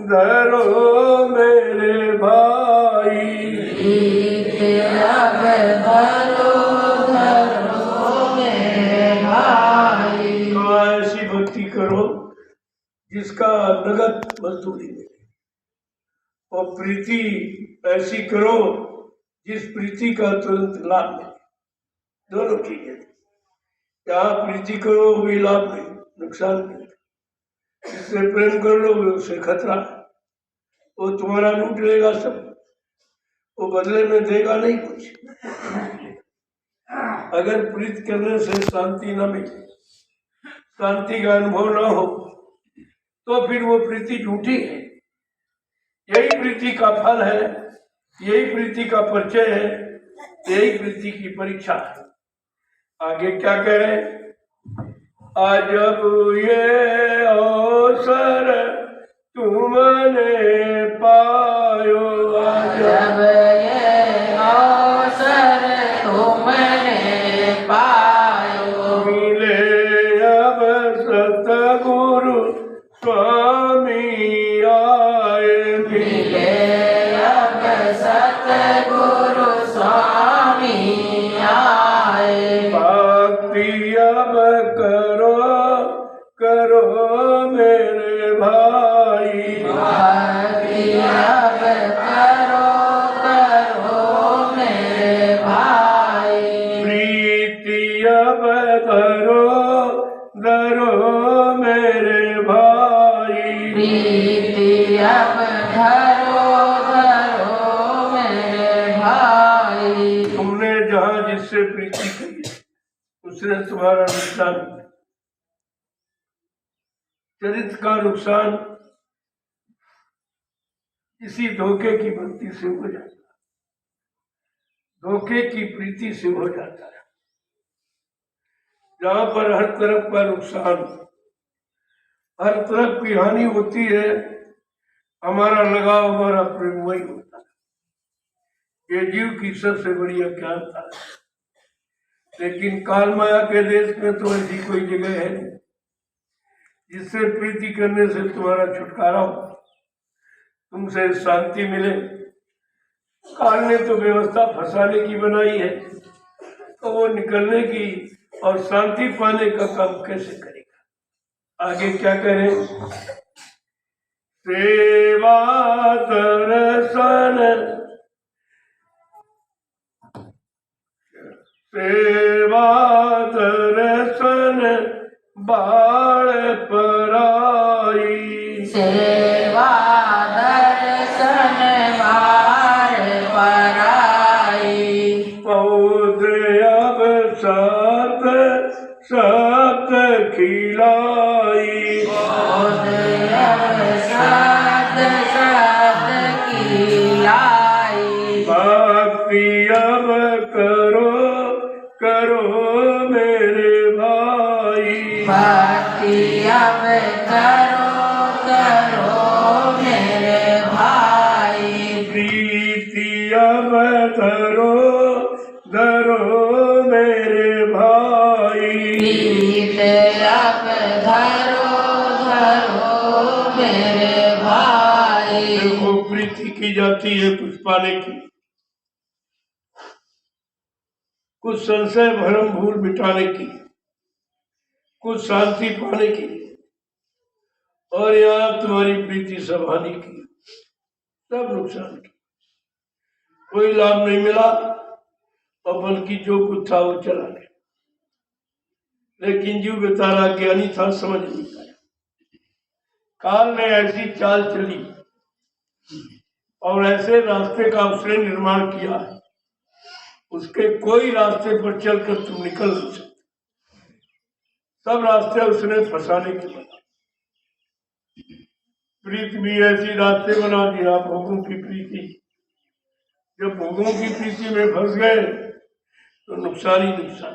धरो मेरे भाई, प्रीति अब धरो धरो मेरे भाई। तो ऐसी भक्ति करो जिसका नगद मजदूरी मिले, और प्रीति ऐसी करो जिस प्रीति का तुरंत लाभ मिले। दोनों चीजें। यहाँ प्रीति करो भी लाभ नहीं, नुकसान नहीं। जिससे प्रेम कर लोगे उससे खतरा है, वो तुम्हारा लूट लेगा सब, वो बदले में देगा नहीं कुछ। अगर प्रीति करने से शांति न मिले, शांति का अनुभव न हो, तो फिर वो प्रीति झूठी है। यही प्रीति का फल है, यही प्रीति का परिचय है, यही प्रीति की परीक्षा है। आगे क्या कहें? अजब ये अवसर तुमने पायो, जब ये अवसर तुमने पायो, मिले अब सतगुरु स्वामी आए, मिले अब सतगुरु स्वामी आए। भक्ति अब करो करो मेरे भाई, भक्ति अब करो करो मेरे भाई, प्रीति अब धरो धरो मेरे भाई, प्रीति अब धरो धरो मेरे भाई। तुमने जहाँ जिससे प्रीति की उसने तुम्हारा नुकसान किया। चरित्र का नुकसान इसी धोखे की भक्ति से हो जाता है, धोखे की प्रीति से हो जाता है। जहाँ पर हर तरफ का नुकसान, हर तरफ की हानि होती है, हमारा लगाव हमारा प्रेम वही होता है। ये जीव की सबसे बड़ी अज्ञानता है। लेकिन काल माया के देश में तो ऐसी कोई जगह है नहीं जिससे प्रीति करने से तुम्हारा छुटकारा हो, तुमसे शांति मिले। काल ने तो व्यवस्था फंसाने की बनाई है, तो वो निकलने की और शांति पाने का काम कैसे करेगा? आगे क्या करें? सेवा दर्शन सेवा दर्शन बाण पराई, सेवा दर्शन बार पराई, पौधे अब सात सात खिलाई, सात सात खिलाई, भक्ति अब करो करो मेरे भाई, भक्ति अब करो करो मेरे भाई, प्रीति अब धरो धरो मेरे भाई, प्रीत अब धरो धरो मेरे भाई। देखो प्रीति की जाती है कुछ पाने की, कुछ संशय भरम भूल मिटाने की, कुछ शांति पाने की, और यहाँ तुम्हारी प्रीति सभाने की, सब नुकसान की। कोई लाभ नहीं मिला और बल्कि जो कुछ था वो चला गया। लेकिन जीव बेचारा ज्ञानी था, समझ नहीं पाया। काल ने ऐसी चाल चली और ऐसे रास्ते का उसने निर्माण किया है, उसके कोई रास्ते पर चलकर तुम निकल नहीं सकते। सब रास्ते उसने फंसाने के बना। प्रीति भी ऐसी रास्ते बना दिया, भोगों की प्रीति। जब भोगों की प्रीति में फंस गए तो नुकसान ही नुकसान,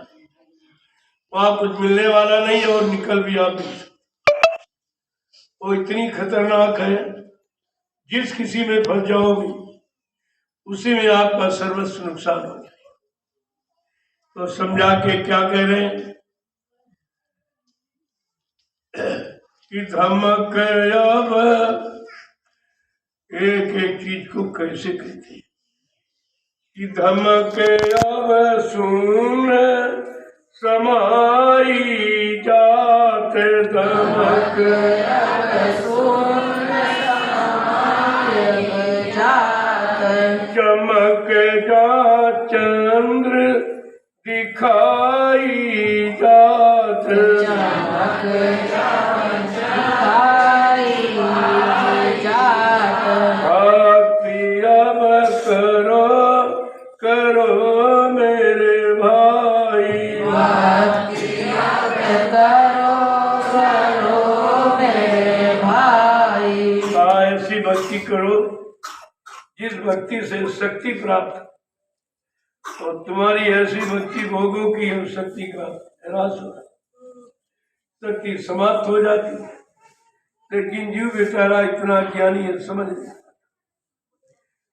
वहां कुछ मिलने वाला नहीं और निकल भी आप नहीं सकते। वो इतनी खतरनाक है, जिस किसी में फंस जाओगे उसी में आपका सर्वस्व नुकसान हो जाए। तो समझा के क्या कह रहे हैं कि धमक अब एक एक चीज को कैसे कहते हैं कि धमक अब सुन समाई जाते, धमक चमक जा चंद्र दिखाई जात चमक दिखाई जात भक्ति अब करो करो मेरे भाई भक्ति अब करो करो मेरे भाई ऐसी भक्ति करो जिस भक्ति से शक्ति प्राप्त और तुम्हारी ऐसी भक्ति भोगों की और शक्ति का ह्रास हो शक्ति समाप्त हो जाती है। लेकिन जीव बेचारा इतना ज्ञानी है, समझ नहीं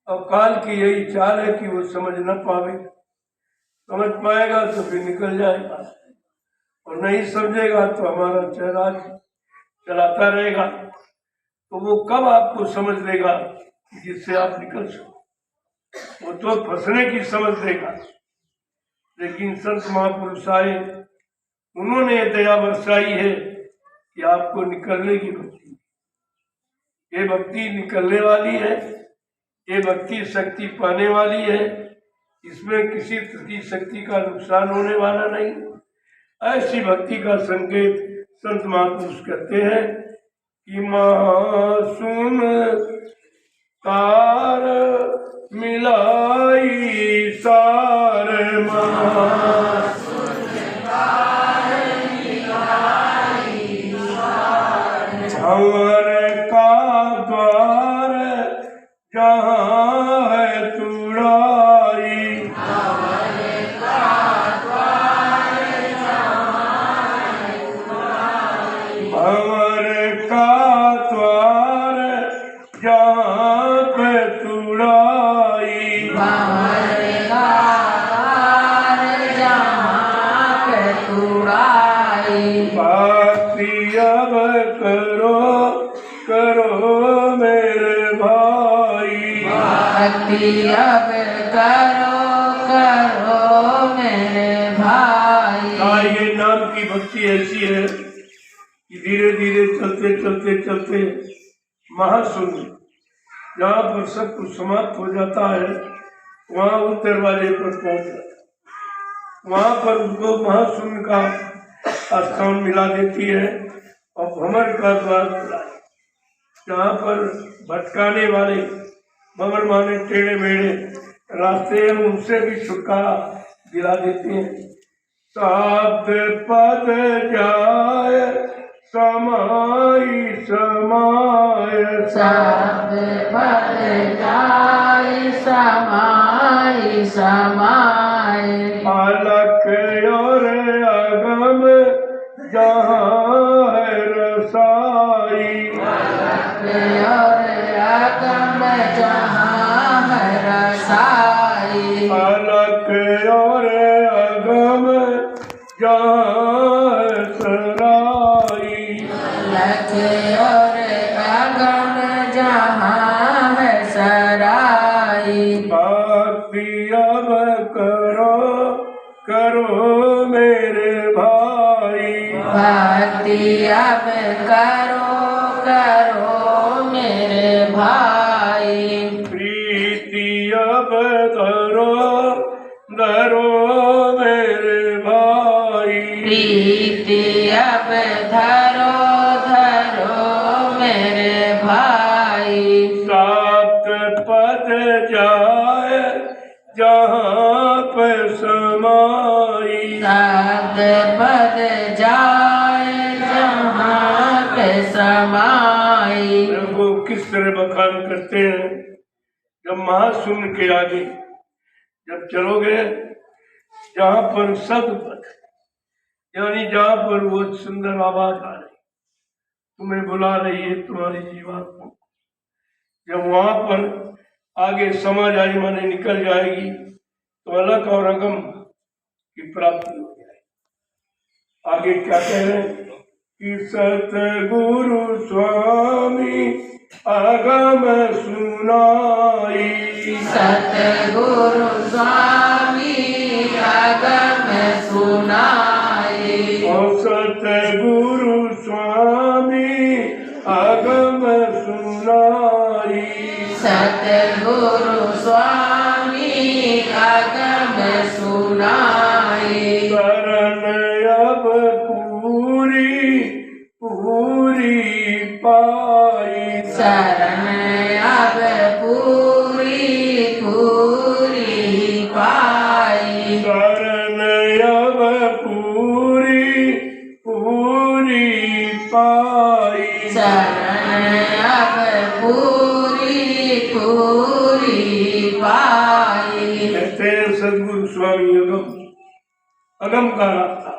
और काल की यही चाल है कि वो समझ न पावे। समझ पाएगा तो फिर निकल जाएगा और नहीं समझेगा तो हमारा चेहरा चलाता रहेगा। तो वो कब आपको समझ देगा जिससे आप निकल सको। वो तो फंसने की समझ देगा। लेकिन संत महापुरुष आए, उन्होंने दया बरसाई है कि आपको निकलने की भक्ति, ये भक्ति निकलने वाली है, ये भक्ति शक्ति पाने वाली है। इसमें किसी की शक्ति का नुकसान होने वाला नहीं। ऐसी भक्ति का संकेत संत महापुरुष करते हैं कि मासूम तार मिलाई सार भंवर का द्वार जहाँ है तुड़ाई भंवर का द्वार जहाँ पे तुड़ाई भक्ति अब करो करो मेरे भाई भक्ति अब करो करो मेरे भाई। ये नाम की भक्ति ऐसी है कि धीरे धीरे चलते चलते चलते महाशून्य जहाँ पर सब कुछ समाप्त हो जाता है वहाँ उस दरवाजे पर पहुँच जाता है। वहाँ पर उसको महाशून्य का स्थान मिला देती है और भंवर का द्वार खुला है। जहाँ पर भटकाने वाले भंवर माने टेढ़े मेढ़े रास्ते हैं उनसे भी छुटकारा दिला देते हैं। सात पद जाए समाई समाय सात पद जाए समाई समाय अलख और अगम जहाँ है रसाई और अगम जहाँ है रसाई अलख और अगम जहाँ है सराई लख और अगम जहाँ है सराई भक्ति अब करो करो मेरे भाई भक्ति अब करो करो मेरे भाई प्रीति अब धरो धरो मेरे भाई प्रीति अब धरो धरो मेरे भाई सात पद जाए जहाँ पर समाई सात पद जाए जहाँ पे समाई। वो किस तरह बखान करते हैं जब महाशून्य के आगे जब चलोगे जहाँ पर सदपद यानी जहाँ पर वो सुंदर आवाज आ रही तुम्हें बुला रही है तुम्हारी जीवात्मा जब वहां पर आगे समझ आई माने निकल जाएगी तो अलग और अगम की प्राप्ति हो जाएगी। आगे क्या कह रहे हैं कि सतगुरु स्वामी अगम सुनाई सतगुरु स्वामी अगम सुनाई और सतगुरु स्वामी अगम सुनाई सतगुरु स्वामी अगम सुनाई पाई। कहते हैं सदगुरु स्वामी अगम का रास्ता,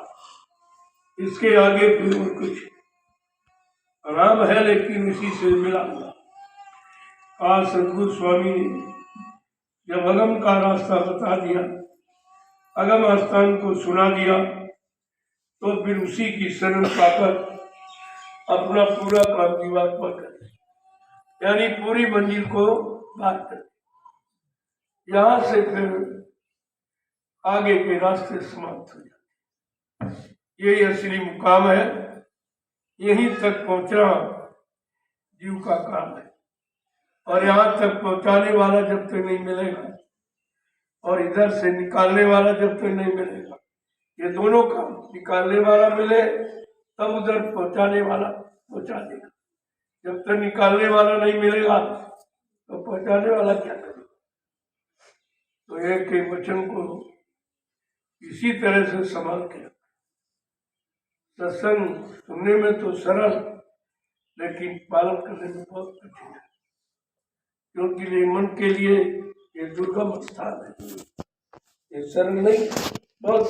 इसके आगे फिर और कुछ आराम है लेकिन उसी से मिला हुआ। आज सदगुरु स्वामी ने जब अगम का रास्ता बता दिया, अगम स्थान को सुना दिया, तो फिर उसी की शरण पाकर अपना पूरा काम जीवात्मा कर, यानी पूरी मंजिल को पार कर। यहाँ से फिर आगे के रास्ते समाप्त हो जाते। यही असली मुकाम है, यहीं तक पहुंचना जीव का काम है। और यहाँ तक पहुंचाने वाला जब तक नहीं मिलेगा और इधर से निकालने वाला जब तक नहीं मिलेगा, ये दोनों काम, निकालने वाला मिले तब उधर पहुंचाने वाला पहुंचा देगा। जब तक निकालने वाला नहीं मिलेगा तो पहुंचाने वाला क्या करेगा। तो एक के वचन को इसी तरह से संभाल के रखा। सत्संग सुनने में तो सरल, लेकिन पालन करने में बहुत कठिन है, क्योंकि मन के लिए ये दुर्गम स्थान है। ये सरल नहीं, बहुत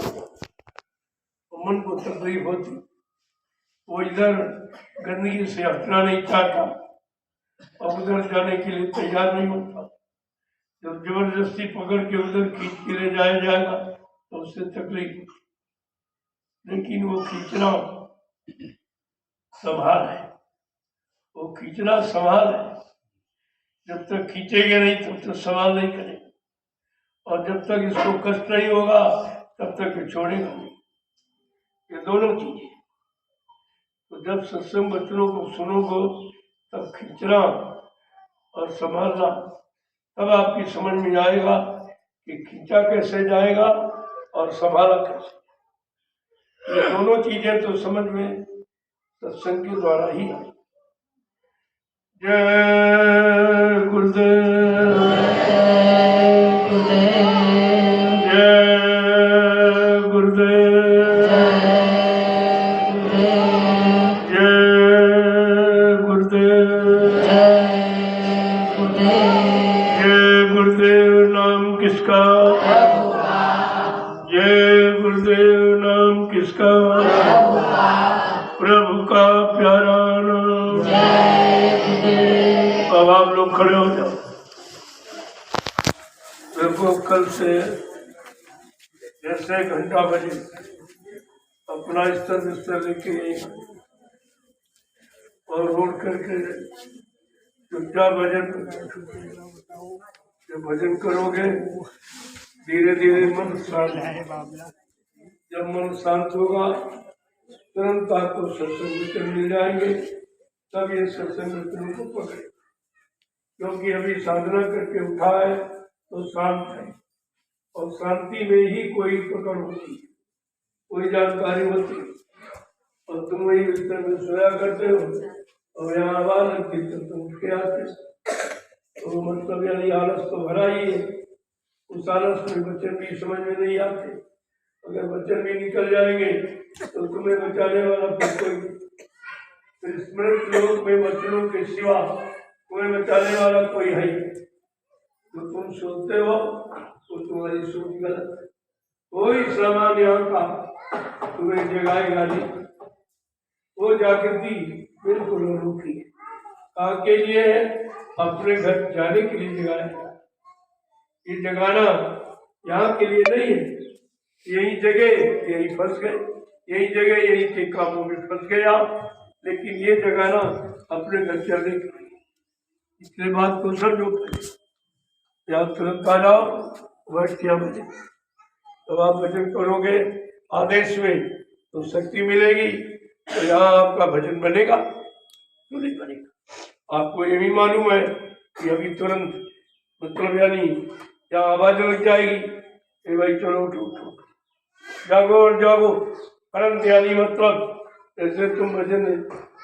मन को तकलीफ होती। वो इधर गंदगी से हटना नहीं चाहता और उधर जाने के लिए तैयार नहीं होता। जब जबरदस्ती पकड़ के उधर खींच के ले जाया जाएगा तो उससे तकलीफ, लेकिन वो खींचना संभाल है, वो खींचना संभाल है। जब तक खींचेंगे नहीं तब तक संभाल नहीं करेंगे, और जब तक इसको कष्ट नहीं होगा तब तक ये छोड़ेगा नहीं। ये दोनों चीजें। तो जब सत्संग वचनों को सुनोगे तब खींचना और संभालना, तब आपकी समझ में आएगा कि खींचा कैसे जाएगा और संभाला कैसे। ये दोनों चीजें तो समझ में सत्संग के द्वारा ही आई। जय गुरुदेव, जय गुरुदेव, जय गुरुदेव, जय गुरुदेव। नाम किसका? जय गुरुदेव। नाम किसका? प्रभु का प्यारा नाम। अब आप लोग खड़े हो जाओ। देखो कल से जैसे घंटा बजे अपना स्तर बिस्तर लेके और रोड करके चुपचाप भजन, जब भजन करोगे धीरे धीरे मन शांत, जब मन शांत होगा तुरंत आपको सत्संग वचन मिल जाएंगे। तब ये सत्संग वचनों को पकड़े, क्योंकि अभी साधना करके उठा है तो शांत है, और शांति में ही कोई पकड़ होती है, कोई जानकारी होती है। और तुम वही बिस्तर में सोया करते हो और यहाँ आवाज लगती तो तुम उठ के आते, तो मतलब यानी आलस तो भरा ही है। उस आलस में वचन भी समझ में नहीं आते। अगर वचन भी निकल जाएंगे तो तुम्हें बचाने वाला फिर कोई, फिर स्मृत लोक में वचनों के सिवा तुम्हें बचाने वाला कोई है। जो तुम सोचते हो तो तुम्हारी सोच गलत है। कोई सामान यहाँ का तुम्हें जगाएगा नहीं। वो जागृति बिल्कुल अनोखी है। आपके लिए अपने घर जाने के लिए जगाएगा। ये जगाना यहाँ के लिए नहीं है। यही जगह यही फंस गए, यही जगह यही के कामों में फंस गए आप। लेकिन ये जगाना अपने घर चलने के लिए, इसलिए बात को समझो। या तुरंत आ जाओ, वर्ष क्या बजे तो आप भजन करोगे आदेश में तो शक्ति मिलेगी। तो यहाँ आपका भजन बनेगा तो नहीं बनेगा। आपको ये भी मालूम है कि अभी तुरंत मतलब यानी यहाँ आवाज लग जाएगी कि भाई चलो उठो उठो, जागो और जागो। परंत यानी मतलब जैसे तुम भजन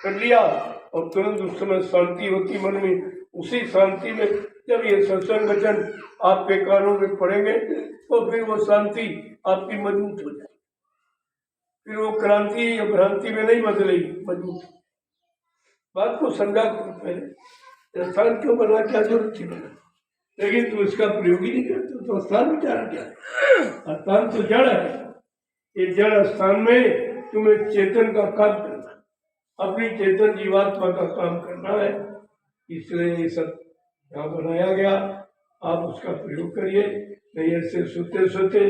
कर लिया और तुरंत उस समय शांति होती मन में। उसी शांति में जब ये सत्संग वचन आपके कानों में पड़ेंगे तो फिर वो शांति आपकी मजबूत हो जाएगी। फिर वो क्रांति या भ्रांति में नहीं बदलेगी, मजबूत। बात को समझा पहले स्थान क्यों बना, क्या जरूरत थी बना। लेकिन तुम इसका प्रयोग ही नहीं करते तो स्थान विचार क्या है? स्थान तो जड़ है। ये जड़ स्थान में तुम्हें चेतन का काम करना, अपनी चेतन जीवात्मा का काम करना है। इसलिए ये सब यहाँ बनाया गया। आप उसका प्रयोग करिए, नहीं ऐसे सोते सोते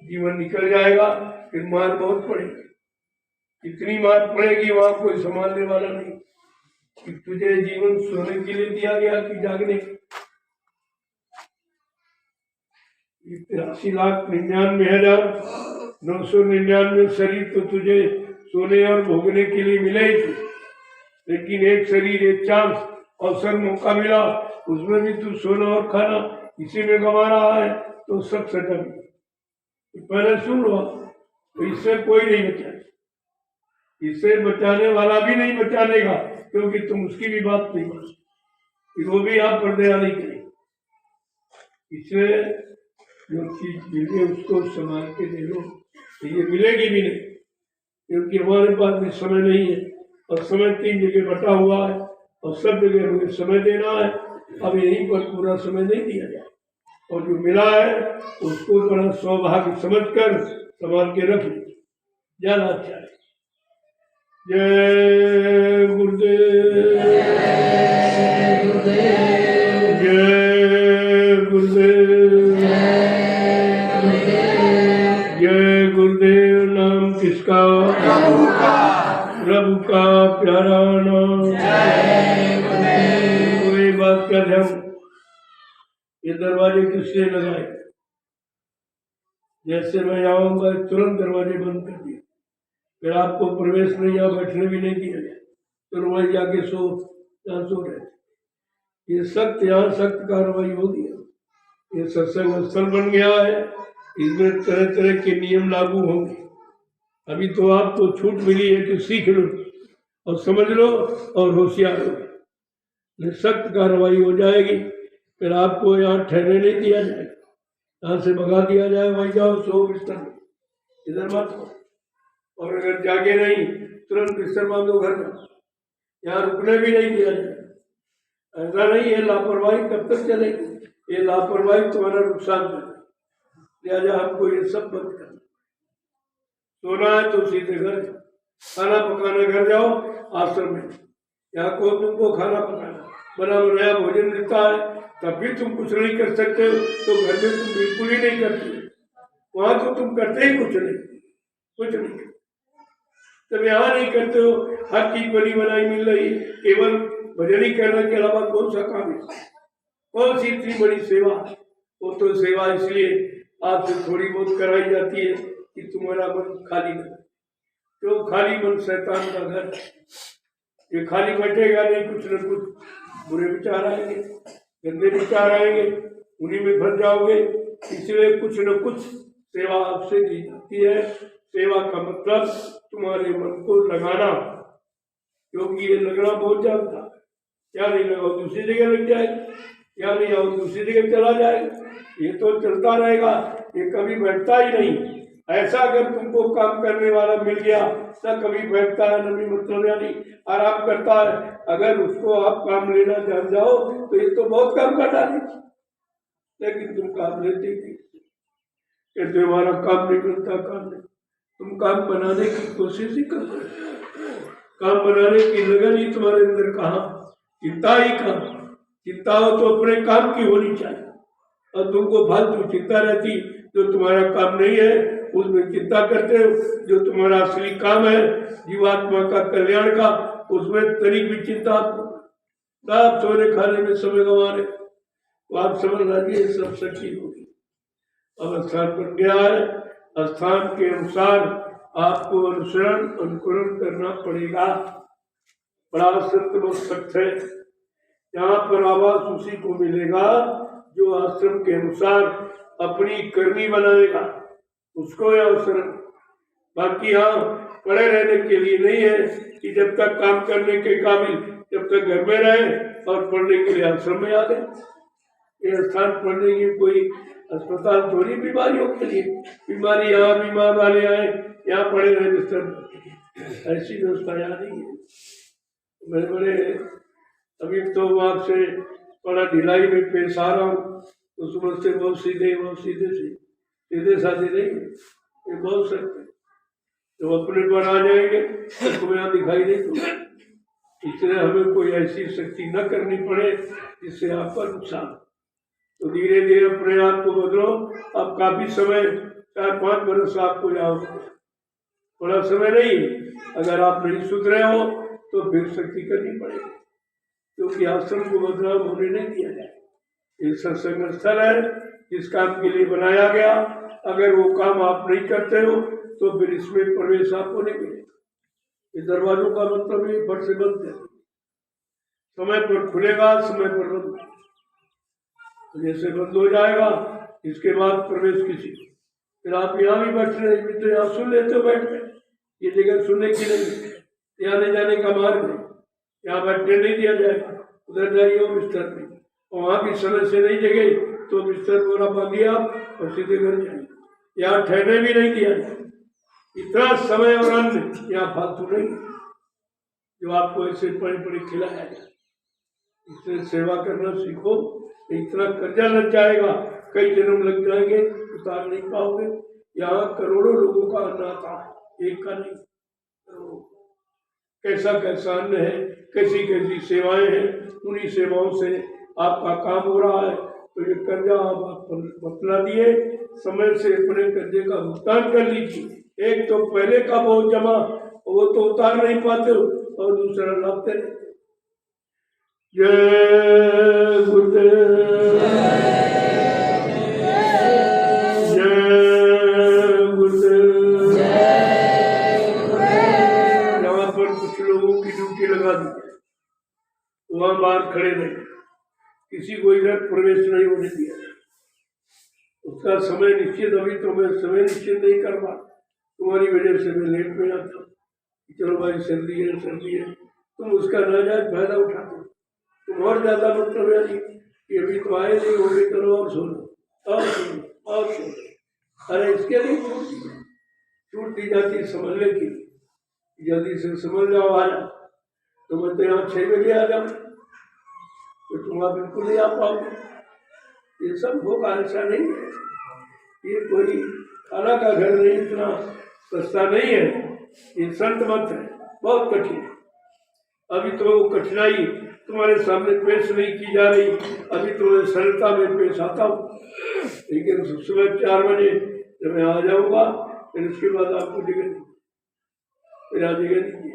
जीवन निकल जाएगा, फिर मार बहुत पड़ेगी। इतनी मार पड़ेगी वहां कोई संभालने वाला नहीं कि तुझे जीवन सोने के लिए दिया गया कि जागने। 83,99,999 शरीर तो तुझे सोने और भोगने के लिए मिले ही थे, लेकिन एक शरीर, एक चांस, अवसर, मौका मिला, उसमें भी तू सोना और खाना इसी में गंवा रहा है, तो सब सटा भी। पहले सुन लो, तो इससे कोई नहीं बचा, इससे बचाने वाला भी नहीं बचानेगा, क्योंकि तुम उसकी भी बात नहीं मानो, फिर वो भी आप पर दया नहीं करेंगे। इसलिए जो चीज मिले उसको संभाल के दे लो, तो ये मिलेगी भी नहीं, क्योंकि हमारे पास भी समय नहीं है, और समय 3 जगह बटा हुआ है, और सब जगह हमें समय देना है। अब यहीं पर पूरा समय नहीं दिया जाए, और जो मिला है उसको बड़ा सौभाग्य समझकर संभाल के रख लीजिए, ज्यादा अच्छा है। जय गुरुदेव, जय गुरुदेव, जय गुरुदेव। नाम किसका? प्रभु का प्यारा नाम। कोई बात कर हम ये दरवाजे किसने लगाए? जैसे मैं आऊंगा तुरंत दरवाजे बंद कर दिए, फिर आपको प्रवेश नहीं या बैठने भी नहीं दिया जाए, तो वही जाके यहाँ सो रहे। ये सख्त, यहाँ सख्त कार्रवाई हो गया। ये सत्संग स्थल बन गया है, इसमें तरह तरह के नियम लागू होंगे। अभी तो आपको छूट मिली है कि सीख लो और समझ लो और होशियार हो। सख्त कार्रवाई हो जाएगी, फिर आपको यहाँ ठहरने नहीं दिया जाएगा, यहाँ से भगा दिया जाए, वहीं जाओ सो बिस्तर में, इधर मत हो। और अगर जागे नहीं तुरंत बिस्तर बांधो, घर जाओ, यहाँ रुकने भी नहीं दिया जाए। ऐसा नहीं है, लापरवाही कब तक चलेगी? ये लापरवाही तुम्हारा नुकसान करेगी, लिहाजा हमको ये सब बंद करना। सोना है तो सीधे घर जाओ, खाना पकाना घर जाओ, आश्रम में। यहाँ को तुमको खाना पकाना, बना बनाया भोजन मिलता है, तब भी तुम कुछ नहीं कर सकते हो, तो घर में तुम बिल्कुल ही नहीं करते, वहां तो तुम करते ही कुछ नहीं, कुछ नहीं करते। तब यहाँ नहीं करते हो, हर चीज बनी बनाई मिल रही, केवल भजन ही करने के अलावा कौन सा काम है? कौन सी इतनी बड़ी सेवा? वो तो सेवा इसलिए आपसे थोड़ी बहुत कराई जाती है कि तुम्हारा मन खाली न, तो खाली मन शैतान का घर। ये खाली बैठेगा नहीं, कुछ न कुछ बुरे विचार आएंगे, गंदे विचार आएंगे, उन्हीं में फंस जाओगे। इसलिए कुछ न कुछ सेवा आपसे दी जाती है। सेवा का मतलब तुम्हारे मन को लगाना, क्योंकि ये लगना बहुत जानता है। क्या नहीं लगाओ दूसरी जगह लग जाएगा, क्या नहीं आओ दूसरी जगह चला जाएगा, ये तो चलता रहेगा, ये कभी बैठता ही नहीं। ऐसा अगर तुमको काम करने वाला मिल गया न कभी बैठता है न भी मतलब यानी आराम करता है, अगर उसको आप काम लेना जान जाओ तो ये तो बहुत काम कर डाले, लेकिन तुम काम लेते नहीं, कहते हमारा काम नहीं बनता, काम नहीं। तुम काम बनाने की कोशिश ही कर रहे हो, काम बनाने की लगन ही तुम्हारे अंदर कहाँ? चिंता ही कहाँ? चिंता हो तो अपने काम की होनी चाहिए, और तुमको फालतू चिंता रहती जो तुम्हारा काम नहीं है, उसमें चिंता करते हो। जो तुम्हारा असली काम है जीवात्मा का कल्याण का, उसमें तनिक भी चिंता आप सोने खाने में समय गंवा रहे, तो आप समझ लीजिए सब सच्ची होगी। अब स्थान बन गया है, स्थान के अनुसार आपको अनुसरण अनुकरण करना पड़ेगा। बड़ा सत्य सख्त है, यहाँ पर आवास उसी को मिलेगा जो आश्रम के अनुसार अपनी करनी बनाएगा, उसको अवसर। बाकी यहाँ पड़े रहने के लिए नहीं है कि जब तक काम करने के काबिल जब तक घर में रहे और पढ़ने के लिए आश्रम में आ गए। ये स्थान पढ़ने की कोई अस्पताल थोड़ी बीमारियों के लिए, बीमारी यहाँ बीमार वाले आए यहाँ पड़े रहे बिस्तर, ऐसी व्यवस्था यहाँ नहीं है। बड़े बड़े अभी तो आपसे बड़ा ढिलाई में पेश आ रहा हूँ तो समझते बहुत सीधे सीधे साधे नहीं है, ये बहुत सकते जब अपने पर आ जाएंगे तो तुम्हें यहाँ दिखाई नहीं दूंगा। इसलिए हमें कोई ऐसी शक्ति न करनी पड़े जिससे आपका नुकसान। तो धीरे धीरे अपने आप को बदलो। अब काफी समय 4-5 वर्ष आपको जाओ, थोड़ा समय नहीं। अगर आप नहीं सुधरे हो तो फिर शक्ति करनी पड़ेगी, क्योंकि आश्रम को बदलाव होने नहीं दिया जाए। ये सत्संग स्थल है जिस काम के लिए बनाया गया। अगर वो काम आप नहीं करते हो तो फिर इसमें प्रवेश आपको नहीं मिलेगा। ये दरवाजों का मतलब ये फट से बंद है, समय पर खुलेगा, समय पर बंद, जैसे बंद हो जाएगा इसके बाद प्रवेश किसी। फिर आप यहाँ भी बैठ रहे हैं, तो यहाँ सुन लेते हो बैठ के, ये जगह सुनने की नहीं, आने जाने का मार्ग नहीं, यहाँ बैठने नहीं दिया जाएगा। उधर जाइए और बिस्तर में, वहाँ भी समय से नहीं जगे तो बिस्तर पूरा बांधिए आप और सीधे घर जाइए। यहाँ ठहरने भी नहीं दिया जाए। इतना समय और अन्न यहाँ फालतू नहीं जो आपको ऐसे पड़े खिलाया जाए। इससे सेवा करना सीखो, इतना कर्जा लग जाएगा, कई जन्म लग जाएंगे, उतार नहीं पाओगे। यहाँ करोड़ों लोगों का अन्न आता है, एक का नहीं, करोड़ों। कैसा कैसा अन्न है, कैसी कैसी सेवाएं हैं, उन्हीं सेवाओं से आपका काम हो रहा है। तो ये कर्जा आप बतला दिए, समय से अपने कर्जे का भुगतान कर लीजिए। एक तो पहले का बहुत जमा, वो तो उतार नहीं पाते हो, और दूसरा लाभते रहते। जय गुरुदेव, जय गुरुदेव। यहाँ पर कुछ लोगों की ड्यूटी लगा दी, वहां बाहर खड़े रहे, किसी को इधर प्रवेश नहीं होने दिया। उसका समय निश्चित, अभी तो मैं समय निश्चित नहीं कर पा, तुम्हारी वजह से मैं लेट में आता हूँ। चलो भाई सर्दी है, तुम उसका नाजायज फायदा उठाते हो। तुम और ज्यादा मतलब है कि अभी तो आए नहीं होगे, चलो और सुनो और सुनो और सुनो। अरे इसके लिए छूट दी जाती समझने की, जल्दी से समझ जाओ, आ जाओ। तो मैं तो यहाँ 6 बजे आ जाऊँ तो तुम बिल्कुल नहीं आ पाओगे। ये सब होगा, ऐसा नहीं है। ये कोई खाना का घर नहीं, इतना सस्ता नहीं है। ये संत मत है, बहुत कठिन। अभी तो वो कठिनाई तुम्हारे सामने पेश नहीं की जा रही, अभी तो मैं सरलता में पेश आता हूँ। लेकिन सुबह 4 बजे जब मैं आ जाऊँगा, फिर उसके बाद आपको जगह नहीं, फिर आ जगह नहीं।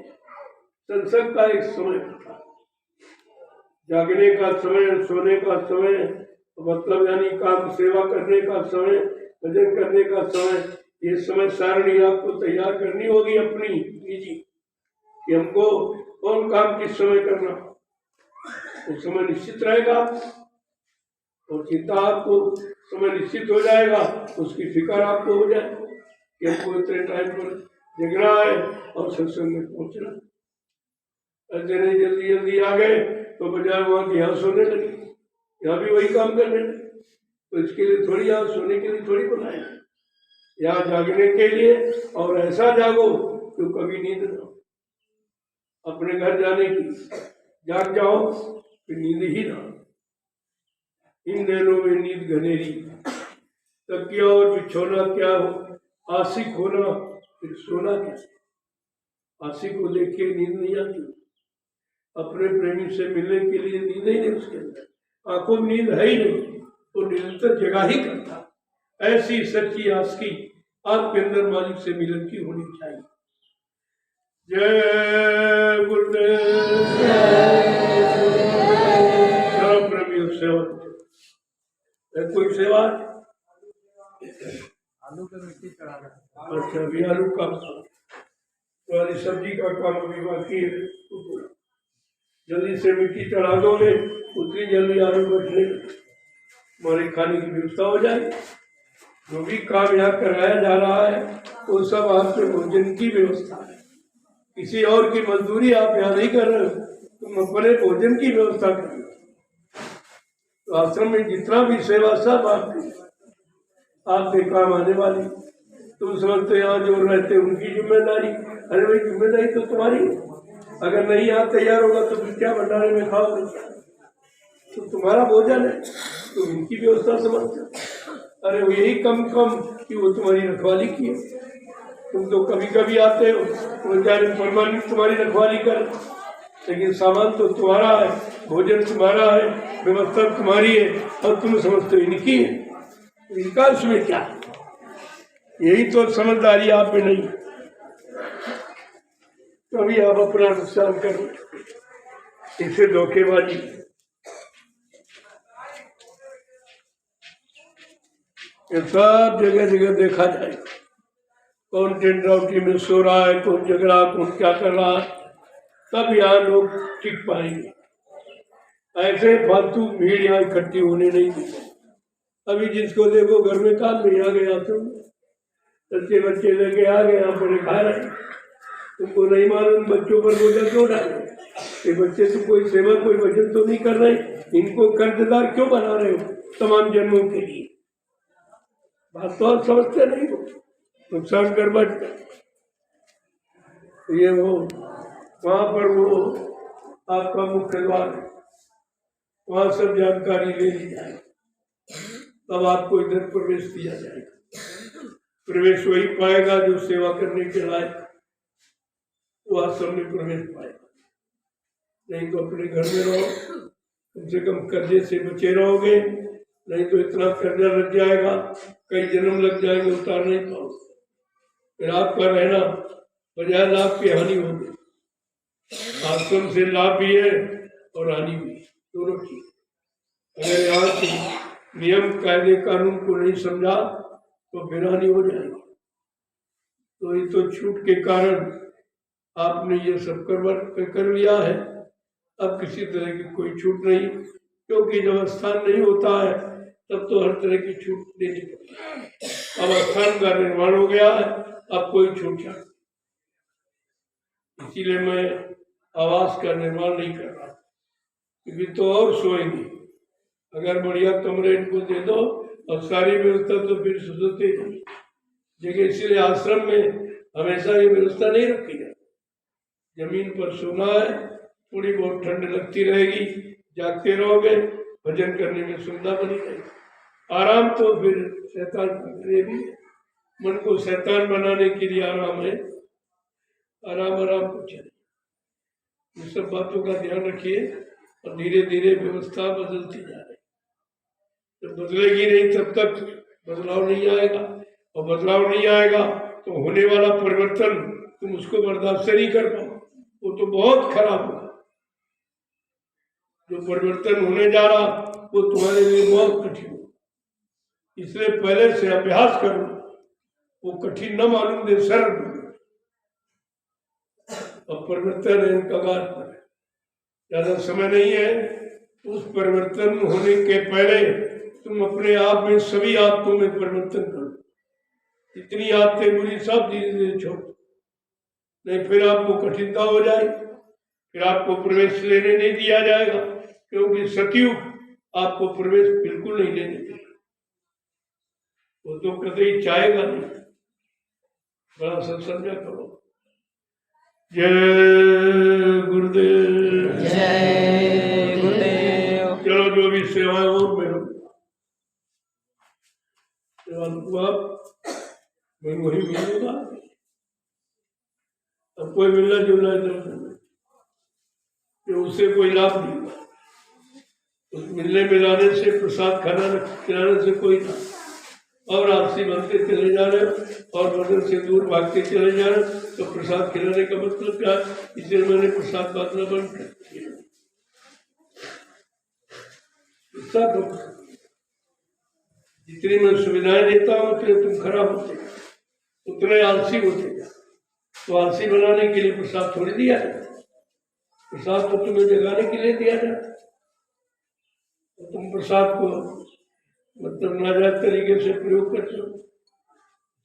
सत्संग का एक समय होता है, जागने का समय, सोने का समय, मतलब यानी काम सेवा करने का समय, भजन करने का समय। ये समय सारणी आपको तैयार करनी होगी अपनी निजी, कि हमको कौन काम किस समय करना। वो समय निश्चित रहेगा और चिंता आपको समय निश्चित हो जाएगा, उसकी फिक्र आपको हो जाए कि हमको इतने टाइम पर जगना है और सत्संग में पहुंचना। ऐसे नहीं जल्दी जल्दी आ गए तो बजाय वहाँ की यहाँ सोने लगे, यहाँ भी वही काम करने लगे। तो इसके लिए थोड़ी, यहाँ सोने के लिए थोड़ी बनाए, यहाँ जागने के लिए। और ऐसा जागो तो कभी नींद ना हो, अपने घर जाने की जाग जाओ, फिर नींद ही ना। इन दिनों में नींद घनेरी, तकिया और बिछोना क्या हो, आशिक होना फिर सोना क्या। आशिक को देखिए नींद नहीं आती, अपने प्रेमी से मिलने के लिए नींद ही नहीं उसके अंदर, आंखों में नींद है ही नहीं, तो निरंतर जगा ही करता। ऐसी सच्ची आशिकी आपके अंदर मालिक से मिलन की होनी चाहिए। जय गुरुदेव, प्रेमी सेवा। कोई सेवा आलू का मिट्टी चढ़ाना। अच्छा, अभी आलू का, तुम्हारी सब्जी का काम अभी बाकी है, जल्दी से मिट्टी चढ़ा दोगे, उतनी जल्दी आलू बैठने हमारे खाने की व्यवस्था हो जाए। जो भी काम यहाँ कराया जा रहा है वो सब आपके भोजन की व्यवस्था है, किसी और की मजदूरी आप यहाँ नहीं कर रहे हो, तुम अपने भोजन की व्यवस्था कर रहे हो। तो आश्रम में जितना भी सेवा सब आपके काम आने वाली। तुम समझते यहाँ जो रहते उनकी जिम्मेदारी, अरे भाई जिम्मेदारी तो तुम्हारी है। अगर नहीं यहाँ तैयार होगा तो फिर क्या भंडारे में खाओगे, तो तुम्हारा भोजन है, तुम इनकी व्यवस्था समझते। अरे वो यही कम कि वो तुम्हारी रखवाली की है। तुम तो कभी कभी आते हो, वो जाने परमानेंट तुम्हारी रखवाली कर, लेकिन सामान तो तुम्हारा है, भोजन तुम्हारा है, व्यवस्था तुम्हारी है, और तुम समझते हो इनकी है। इनका उसमें क्या? यही तो समझदारी आप में नहीं। कभी आप अपना नुकसान करो, इसे धोखेबाजी। ये सब जगह जगह देखा जाए, कौन टेंट राउटी में सो रहा है, कौन जग रहा, कौन क्या कर रहा है, तब यहाँ लोग टिक पाएंगे। ऐसे फालतू भीड़ यहाँ इकट्ठी होने नहीं दी। अभी जिसको देखो घर में काम नहीं आ गया, तुम बच्चे बच्चे लेके आ गए, यहाँ पर खा रहे। तुमको नहीं मालूम बच्चों पर बोझा क्यों डाले? ये बच्चे तो कोई सेवा कोई वचन तो नहीं कर रहे, इनको कर्जदार क्यों बना रहे हो तमाम जन्मों के लिए? बात तो आप समझते नहीं हो, नुकसान कर बैठते। ये वो वहाँ पर वो आपका मुख्य द्वार, वहाँ सब जानकारी ले ली जाए, तब आपको इधर प्रवेश दिया जाएगा। प्रवेश वही पाएगा जो सेवा करने के लायक, वो आश्रम में प्रवेश पाएगा। नहीं तो अपने घर में रहो, कम से कम कर्जे से बचे रहोगे, नहीं तो इतना कर्जा लग जाएगा, कई जन्म लग जाएंगे, उतार नहीं पाओगे। फिर आपका रहना बजाय लाभ की हानि होगी। आश्रम से लाभ भी है और हानि भी, दोनों चीज। अगर यहाँ के नियम कायदे कानून को नहीं समझा तो फिर हानि हो जाएगी। तो ये तो छूट के कारण आपने ये सब कर लिया है। अब किसी तरह की कोई छूट नहीं, क्योंकि जब स्थान नहीं होता है तब तो हर तरह की छूट देनी पड़ती है। अब स्थान का निर्माण हो गया है, अब कोई छूट नहीं। इसीलिए मैं आवास का निर्माण नहीं कर रहा, क्योंकि तो और सोएंगे। अगर बढ़िया कमरे इनको दे दो और सारी व्यवस्था, तो फिर सोते नहीं जगह। इसलिए आश्रम में हमेशा ये व्यवस्था नहीं रखी जाती। जमीन पर सोना है, थोड़ी बहुत ठंड लगती रहेगी, जागते रहोगे, भजन करने में सुविधा बनी रहेगी। आराम तो फिर शैतान भी है, मन को शैतान बनाने के लिए आराम है। आराम को चले, इन सब बातों का ध्यान रखिए। और धीरे धीरे व्यवस्था बदलती जा रही, जब बदलेगी नहीं तब तक बदलाव नहीं आएगा, और बदलाव नहीं आएगा तो होने वाला परिवर्तन तुम उसको बर्दाश्त नहीं कर पाओ, वो तो बहुत खराब होगा। जो परिवर्तन होने जा रहा वो तुम्हारे लिए बहुत कठिन हो, इसलिए पहले से अभ्यास करो। वो कठिन न मालूम दे, सरल। और परिवर्तन है कगार पर, ज्यादा समय नहीं है। उस परिवर्तन होने के पहले तुम अपने आप में, सभी आदतों में परिवर्तन करो। इतनी आदतें बुरी सब धीरे धीरे छोड़ो, नहीं फिर आपको कठिनता हो जाए, फिर आपको प्रवेश लेने नहीं दिया जाएगा, क्योंकि सतयुग आपको प्रवेश बिल्कुल नहीं लेने देगा। वो तो कतई चाहेगा नहीं। बड़ा सत्संग करो। जय गुरुदेव, जय गुरुदेव। चलो जो भी सेवा हो मेरे मैं वही मिलूंगा। अब कोई मिलना जुलना तो उससे कोई लाभ नहीं हुआ। उस मिलने मिलाने से, प्रसाद खिलाने से कोई लाभ। और आपसी बनते चले जा रहे और बदल से दूर भागते चले जा रहे, तो प्रसाद खिलाने का मतलब क्या? इसलिए मैंने प्रसाद बांटना बंद कर दिया। जितनी मैं सुविधाएं देता हूँ उतने तुम खराब होते, उतने आलसी होते। तो आलसी बनाने के लिए प्रसाद थोड़ी दिया जाता, प्रसाद तो तुम्हें जगाने के लिए दिया जाता। तो तुम प्रसाद को मतलब नाजायज तरीके से प्रयोग करते हो,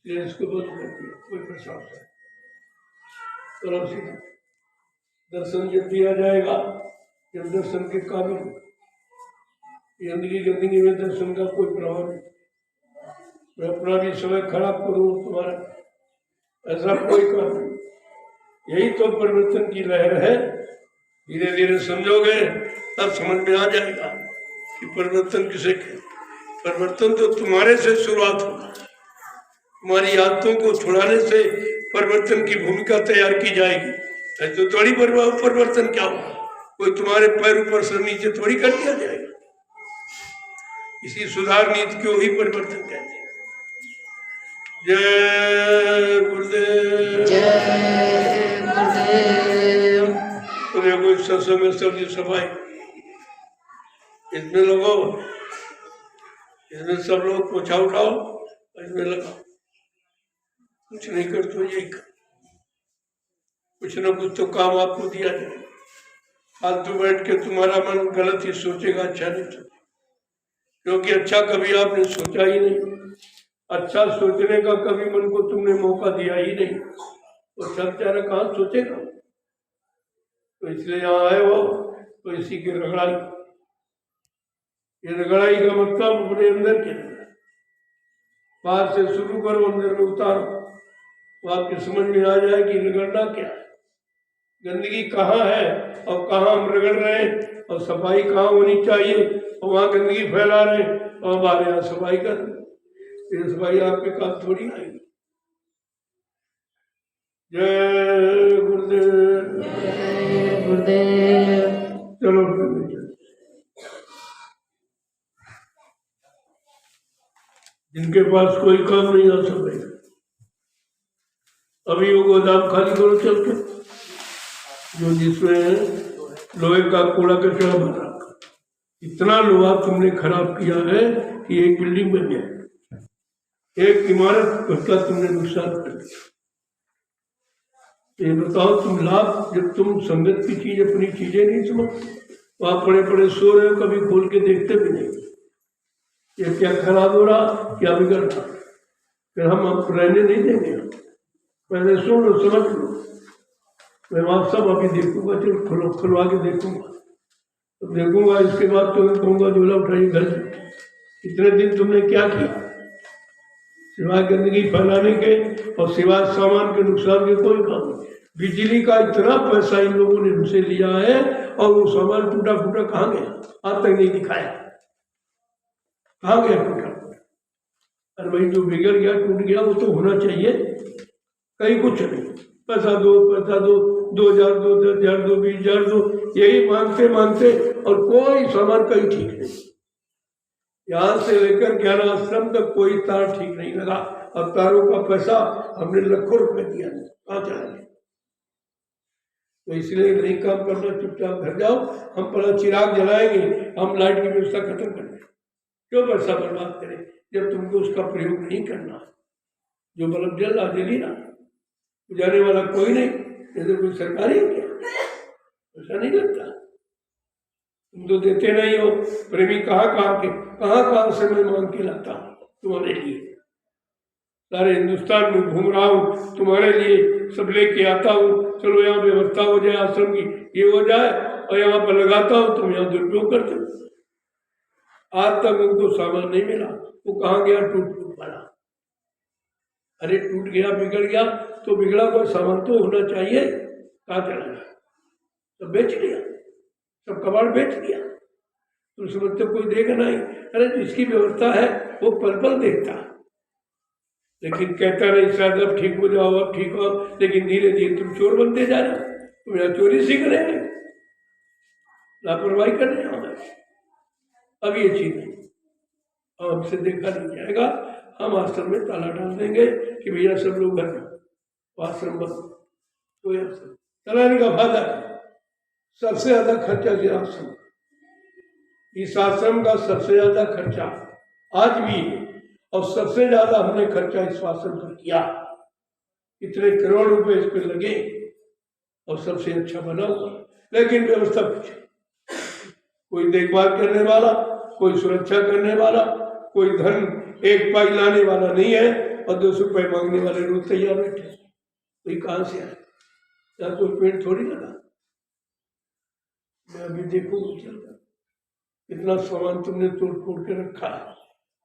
इसलिए इसको बंद कर दिया। कोई प्रसाद चलो सीधा दर्शन जब दिया जाएगा, जब दर्शन के काबिल। गंदगी गंदगी में दर्शन का कोई प्रभाव नहीं। मैं अपना भी समय खराब करूँ तुम्हारा, ऐसा कोई काम नहीं। यही तो परिवर्तन की लहर है। धीरे धीरे समझोगे तब समझ में आ जाएगा। कि परिवर्तन किसे कहते? परिवर्तन तो तुम्हारे से शुरुआत होगा। तुम्हारी आदतों को छुड़ाने से परिवर्तन की भूमिका तैयार की जाएगी। तो थोड़ी परिवर्तन क्या होगा? कोई तुम्हारे पैर ऊपर से नीचे थोड़ी कर दिया जाएगा। इसी सुधार नीति को ही परिवर्तन कहते हैं। जय गुरुदेव। जय गुरुदेव। तो देखो इस सत्संग में सब्जी सफाई इसमें लगाओ, इसमें सब लोग पोछा उठाओ, इसमें लगाओ। कुछ नहीं कर तो यही कर, कुछ ना कुछ तो काम आपको दिया जाए। फालतू बैठ के तुम्हारा मन गलत ही सोचेगा, अच्छा नहीं सोचेगा, क्योंकि अच्छा कभी आपने सोचा ही नहीं। अच्छा सोचने का कभी मन को तुमने मौका दिया ही नहीं, तो अच्छा बेचारा कहाँ सोचेगा। तो इसलिए यहाँ आए हो तो इसी की रगड़ाई, ये रगड़ाई का मतलब अपने अंदर के बाहर से शुरू करो, अंदर में उतारो, तो आपकी समझ में आ जाए कि रगड़ना क्या है, गंदगी कहाँ है और कहाँ हम रगड़ रहे हैं, और सफाई कहाँ होनी चाहिए और वहाँ गंदगी फैला रहे हैं और हमारे यहाँ सफाई कर रहे हैं। ये सफाई आपके काम थोड़ी आएगी। जय गुरुदेव। जय गुरुदेव। चलो फिर जिनके पास कोई काम नहीं आ सके, अभी वो गोदाम खाली करो चल के, जो जिसमें लोहे का कूड़ा कचरा भरा। इतना लोहा तुमने खराब किया है कि एक बिल्डिंग बन जाए, एक इमारत का तुमने नुकसान कर दिया। ये बताओ तुम लाभ, जब तुम संगत की चीज अपनी चीजें नहीं समझते, तो आप बड़े बड़े सो रहे हो, कभी खोल के देखते भी नहीं ये क्या खराब हो रहा, क्या बिगड़ रहा। फिर हम रहने नहीं देंगे। पहले सुन लो, समझ लो। मैं वहाँ सब अभी देखूंगा, चलो खुलवा के देखूंगा, तो देखूंगा इसके बाद तो मैं कहूँगा झोला उठाइए घर से। इतने दिन तुमने क्या किया सिवाय गंदगी फैलाने के और सिवाय सामान के नुकसान के? कोई काम नहीं। बिजली का इतना पैसा इन लोगों ने हमसे लिया है और वो सामान टूटा फूटा कहाँ गया, आज तक नहीं दिखाया। कहाँ गया टूटा फूटा? अरे भाई जो बिगड़ गया टूट गया वो तो होना चाहिए, कहीं कुछ नहीं। पैसा दो 2,000 दो 10,000 दो 20,000 दो, यही मांगते मांगते और कोई सामान कहीं ठीक नहीं। यहाँ से लेकर ज्ञान आश्रम तक कोई तार ठीक नहीं लगा, और तारों का पैसा हमने लाखों रुपए दिया, कहाँ चला गया? तो इसलिए नहीं काम करना, चुपचाप घर जाओ। हम पहला चिराग जलाएंगे, हम लाइट की व्यवस्था खत्म कर देंगे। क्यों पैसा बर्बाद करें जब तुमको उसका प्रयोग नहीं करना? जो बल्ब जल रहा जली ना, बुझाने वाला कोई नहीं, जैसे कोई सरकारी है क्या? ऐसा नहीं लगता। तुम तो देते नहीं हो। प्रेमी कहाँ से मैं मांग के लाता हूँ तुम्हारे लिए। सारे हिंदुस्तान में घूम रहा हूँ तुम्हारे लिए, सब लेके आता हूँ। चलो यहाँ व्यवस्था हो जाए आश्रम की, ये हो जाए, और यहाँ पर लगाता हूँ, तुम यहाँ दुरुपयोग करते हो। आज तक उनको सामान नहीं मिला, वो कहाँ गया? टूट पड़ा। अरे टूट गया, बिगड़ गया, तो बिगड़ा हुआ सामान तो होना चाहिए, कहाँ चला गया? तो बेच लिया, सब कबाड़ बेच दिया। तुम समझते कोई देगा नहीं? अरे जिसकी व्यवस्था है वो पल पल देखता, लेकिन कहता नहीं शायद अब ठीक हो जाओ, अब ठीक हो, लेकिन धीरे धीरे तुम चोर बनते जा रहे हो। तुम यहाँ चोरी सीख रहे हैं, लापरवाही कर रहे हो। अब ये चीज नहीं, अब हमसे देखा नहीं जाएगा। हम आश्रम में ताला डाल देंगे कि भैया सब लोग घर में, आश्रम बंद। कोई आश्रम चलाने का फायदा है, सबसे ज्यादा खर्चा किया आश्रम। इस आश्रम का सबसे ज्यादा खर्चा आज भी है, और सबसे ज्यादा हमने खर्चा इस आश्रम पर किया। इतने करोड़ रुपए इस पर लगे और सबसे अच्छा बना हुआ, लेकिन व्यवस्था कुछ, कोई देखभाल करने वाला, कोई सुरक्षा करने वाला, कोई धन एक पाई लाने वाला नहीं है, और 200 रुपये मांगने वाले लोग तैयार बैठे। कोई कहाँ से आए? या तो पेड़ थोड़ी लगा। मैं अभी देखूँ इतना सामान तुमने तोड़ फोड़ के रखा है,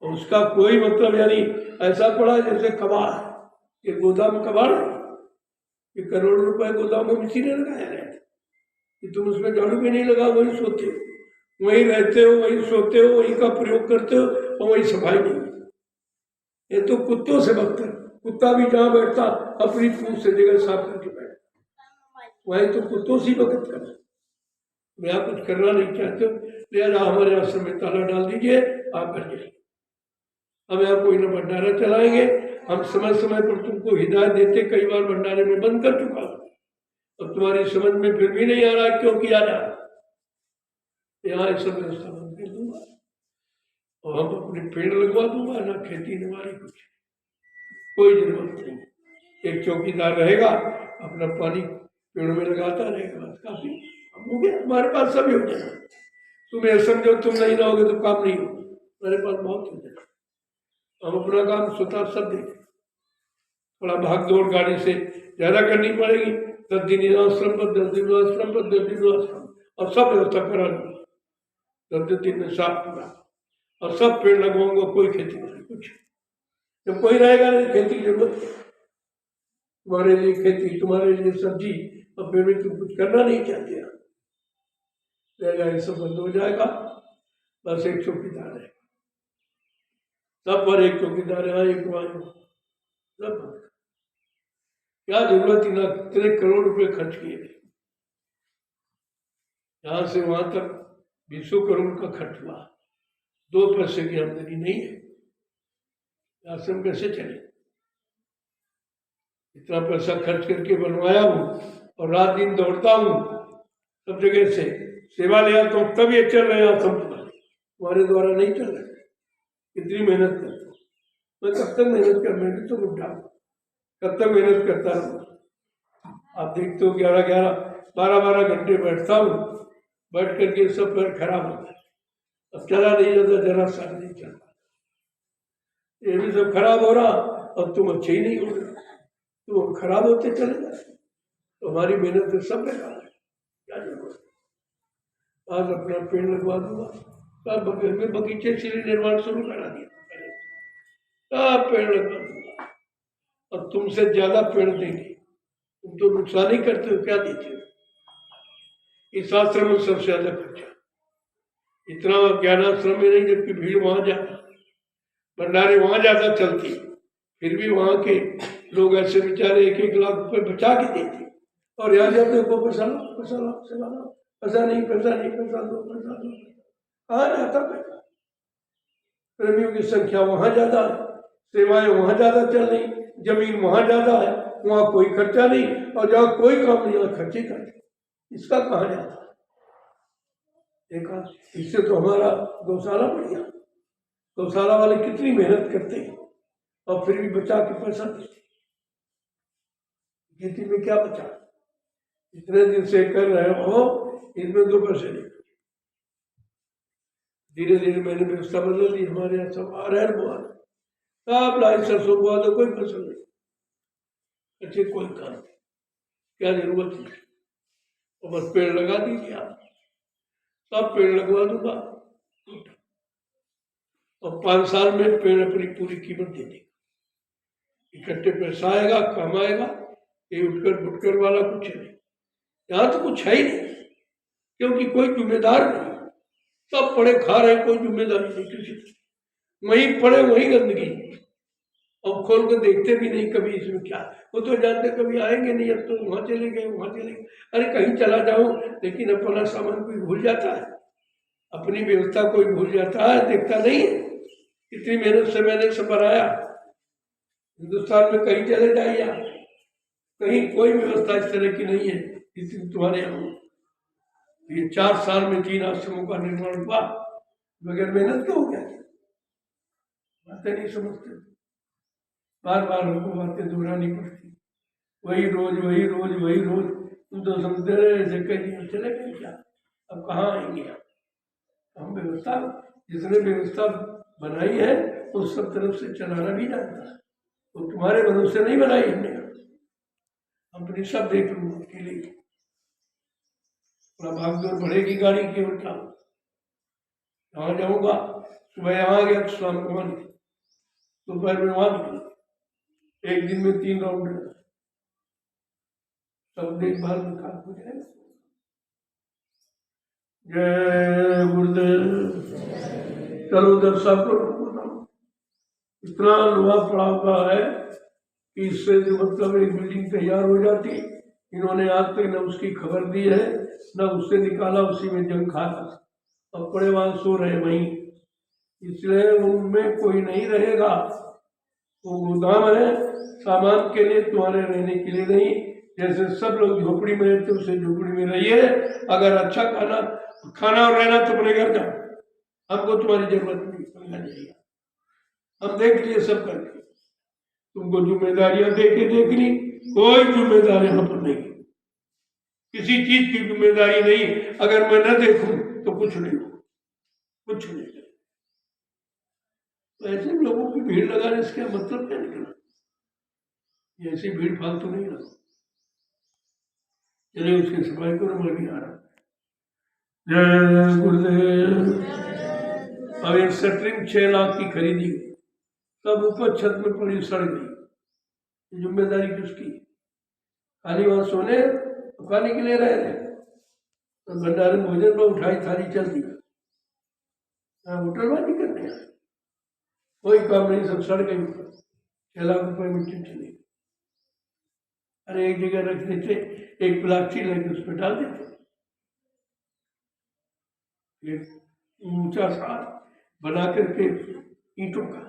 और उसका कोई मतलब यानी ऐसा पड़ा जैसे कबाड़। ये गोदाम कबाड़ है, ये करोड़ रुपए गोदाम में किसी ने लगाया है कि तुम उसमें झाड़ू भी नहीं लगा, वही सोते वहीं रहते हो, वहीं सोते हो, वहीं का प्रयोग करते हो और वहीं सफाई नहीं। ये तो कुत्तों से बदतर। कुत्ता भी जहाँ बैठता अपनी पूंछ से जगह साफ करके बैठता, वहीं तो कुत्तों से बदत करना। मैं आप कुछ करना नहीं चाहते हो, लिहाजा हमारे आश्रम में ताला डाल दीजिए, आप कर जाइए। हमें आप कोई ना भंडारा चलाएंगे, हम समय समय पर तुमको हिदायत देते, कई बार भंडारे में बंद कर चुका हूं, अब तुम्हारी समझ में फिर भी नहीं आ रहा क्यों किया जा रहा, यहाँ सब व्यवस्था बंद कर दूंगा और हम अपने पेड़ लगवा दूंगा, ना खेती हमारी कुछ, कोई जरूरत नहीं। एक चौकीदार रहेगा, अपना पानी पेड़ों में लगाता रहेगा, बस काफी हो गया, हमारे पास सभी हो जाएगा। तुम ये समझो तुम नहीं रहोगे तो काम नहीं होगा, मेरे पास बहुत हो जाएगा। हम अपना काम स्वतः सब देखें, थोड़ा भाग दौड़ गाड़ी से ज्यादा करनी पड़ेगी, 10 दिन आश्रम पर, 10 दिन आश्रम पर, 10 दिन आश्रम, और सब व्यवस्था करा लूंगी 10 दिन में साफ पूरा, और सब पेड़ लगवाऊंगा, कोई खेती नहीं कुछ। जब कोई रहेगा नहीं खेती की जरूरत, तुम्हारे लिए खेती, तुम्हारे लिए सब्जी, और फिर भी तुम कुछ करना नहीं चाहते, ये सब बंद हो जाएगा। बस एक चौकीदार है, सब पर एक चौकीदार है, एक वहां सब। क्या जरूरत ही ना, कितने करोड़ रुपए खर्च किए गए, यहां से वहां तक 20 करोड़ का खर्च हुआ, 2 पैसे की आमदनी नहीं है, आश्रम कैसे चले? इतना पैसा खर्च करके बनवाया हूं और रात दिन दौड़ता हूं सब जगह से, सेवा ले आता हूं, तब ये चल रहे हैं आश्रम तुम्हारे द्वारा नहीं चल रहे। कितनी मेहनत करता हूँ मैं, कब तक मेहनत कर, मैं भी तो बुढ़ा हूं, कब तक मेहनत करता रहूं? आप देखते हो 11-11, 12-12 घंटे बैठता हूँ, बैठ करके सब पैर खराब होता है, अब चला नहीं जाता, जरा सा नहीं चलता, ये भी सब खराब हो रहा, और तुम अच्छे ही नहीं हो रहे, तुम खराब होते चले जाए, तो हमारी मेहनत तो सब बेकार है, क्या जरूरत है? आज अपना पेड़ लगवा दूंगा, सब बगीचे से निर्माण शुरू करा दिया, सब पेड़ लगवा दूंगा, और तुमसे ज्यादा पेड़ देंगे, तुम तो नुकसान ही करते हो, क्या देते हो? इस आश्रम में सबसे ज्यादा खर्चा, इतना ज्ञानाश्रम में नहीं, जबकि भीड़ वहां ज्यादा, भंडारे वहां ज्यादा चलती, फिर भी वहां के लोग ऐसे बेचारे 1-1 लाख रुपए बचा के देते, और यहाँ जाते को पैसा लो, पैसा लो, पैसा लो, पैसा नहीं, पैसा नहीं, पैसा दो, पैसा दो, कहाँ जाता पैसा? प्रेमियों की संख्या वहां ज्यादा है, सेवाएं वहां ज्यादा चल रही, जमीन वहां ज्यादा है, वहां कोई खर्चा नहीं, और जहाँ कोई काम नहीं वहां खर्चे करते, इसका कहाँ जाता है? देखा, इससे तो हमारा गौशाला बढ़िया, गौशाला वाले कितनी मेहनत करते हैं और फिर भी बचा के पैसा देते, खेती में क्या बचा? इतने दिन से कर रहे हो, इनमें 2 पैसे नहीं। धीरे धीरे मैंने व्यवस्था बदल दी, हमारे यहाँ सब अरहर बोआ, सब लाई सरसों बोआ, तो कोई फसल नहीं, अच्छे कोई काम नहीं, क्या जरूरत है? और बस पेड़ लगा दीजिए आप, सब पेड़ लगवा दूंगा, और 5 साल में पेड़ अपनी पूरी कीमत दे देगा, इकट्ठे पैसा आएगा, काम आएगा, ये उठकर बुटकर वाला कुछ नहीं, यहाँ तो कुछ है ही नहीं, क्योंकि कोई जिम्मेदार नहीं, सब पड़े खा रहे, कोई जिम्मेदारी नहीं किसी की, वहीं पड़े वहीं गंदगी, और खोल कर देखते भी नहीं कभी इसमें क्या, वो तो जानते कभी आएंगे नहीं, अब तो वहां चले गए, वहां चले गए, अरे कहीं चला जाऊं, लेकिन अपना सामान कोई भूल जाता है, अपनी व्यवस्था कोई भूल जाता है, देखता नहीं है, इतनी मेहनत से मैंने सब बनाया, हिंदुस्तान में कहीं चले जाइए आप, कहीं कोई व्यवस्था इस तरह की नहीं है जितनी तुम्हारे यहाँ। ये 4 साल में 3 आश्रमों का निर्माण हुआ, बगैर मेहनत क्यों हो गया? बातें नहीं समझते, बार बार हमको बातें दोहरानी पड़ती, वही रोज वही रोज वही रोज, तुम तो समझते रहे ऐसे कहीं चले गए क्या, अब कहाँ आएंगे आप? हम व्यवस्था, जिसने व्यवस्था बनाई है उस सब तरफ से चलाना भी जानता है, तो तुम्हारे भरोसे नहीं बनाई हमने, अपनी सब देख लूँ अकेले, थोड़ा भागदौड़ बढ़ेगी गाड़ी की, और क्या, यहाँ जाऊंगा, सुबह यहाँ गया तो शाम को वहां, दोपहर में वहां निकला, एक दिन में 3 राउंड, सब देखभाल में काम हो जाएगा। जय गुरुदेव। चलो उधर सब इतना लोहा पड़ा हुआ है कि इससे जो मतलब एक बिल्डिंग तैयार हो जाती, इन्होंने आज तक न उसकी खबर दी है, न उससे निकाला, उसी में जंग खाया। अब पड़े वहां सो रहे वहीं, इसलिए उनमें कोई नहीं रहेगा। वो गोदाम है सामान के लिए, तुम्हारे रहने के लिए नहीं। जैसे सब लोग झोपड़ी में रहते, उसे झोपड़ी में रहिए। अगर अच्छा खाना और रहना तो अपने घर जाओ, हमको तुम्हारी जरूरत नहीं, समझा जाएगा। हम देख लिए सब करके, तुमको जिम्मेदारियां दे के देख ली, कोई जिम्मेदारी हम पर नहीं, किसी चीज की जिम्मेदारी नहीं। अगर मैं न देखूं तो कुछ नहीं हो, कुछ नहीं। तो ऐसे लोगों की भीड़ लगाने से क्या मतलब क्या निकला? ऐसी भीड़ फालतू नहीं लगा। चलिए उसकी सफाई करो, मैं भी आ रहा हूँ। जय गुरुदेव। अब एक शटरिंग 6 लाख की खरीदी, सब ऊपर छत में पड़ी, सड़ गई। जिम्मेदारी किसकी? खाली वहां सोने खाने के लिए रह रहे, तो भंडारण भोजन में उठाई थाली चल दी, होटलबाजी करने आए, कोई काम नहीं, सब सड़ गई। 6 लाख रुपए मिट्टी चली। अरे एक जगह रख देते, एक प्लास्टिक लेके उसमें डाल देते, एक ऊंचा सा बना करके ईंटों का,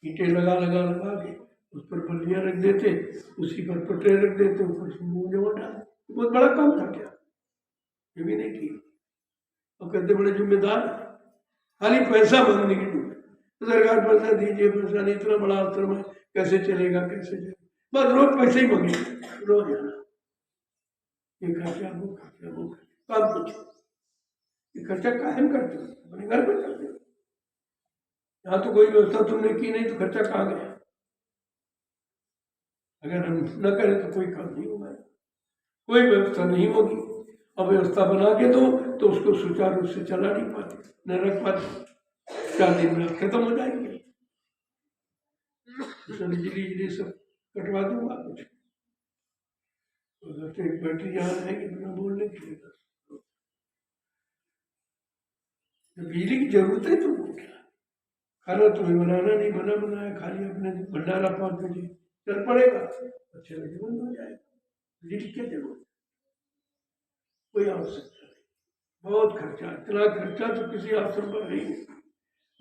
ईंटें लगा लगा लगा के उस पर बल्लियां रख देते, उसी पर पटरे रख देते, ऊपर से मुंह जमा डाल। बहुत बड़ा काम था क्या? ये भी नहीं किया। और कहते बड़े जिम्मेदार, खाली पैसा मांगने की जरूरत, सरकार पैसा दीजिए, पैसा नहीं, इतना बड़ा आश्रम है, कैसे चलेगा, कैसे चलेगा, बस रोज पैसे ही मांगे, रोज आना, ये खर्चा वो खर्चा वो खर्चा, काम कुछ ये खर्चा कायम करते हो, अपने घर पर करते हो। यहाँ तो कोई व्यवस्था तुमने की नहीं, तो खर्चा कहाँ गया? अगर हम न करें तो कोई काम नहीं होगा, कोई व्यवस्था नहीं होगी। और व्यवस्था बना के दो तो उसको सुचारू रूप से चला नहीं पाते, न रख पाते, 4 दिन में खत्म हो जाएंगे। बिजली सब कटवा दूंगा कुछ, तो एक बैटरी यहाँ रहेगी बिना बोलने के लिए। बिजली की जरूरत है तुमको क्या? खाना तुम्हें बनाना नहीं, बना बनाया खाली अपने भंडारा 5 बजे चल पड़ेगा, 6 बजे बंद हो जाएगा। बिजली क्या जरूरत? कोई आवश्यकता नहीं। बहुत खर्चा, इतना खर्चा तो किसी आश्रम पर नहीं है।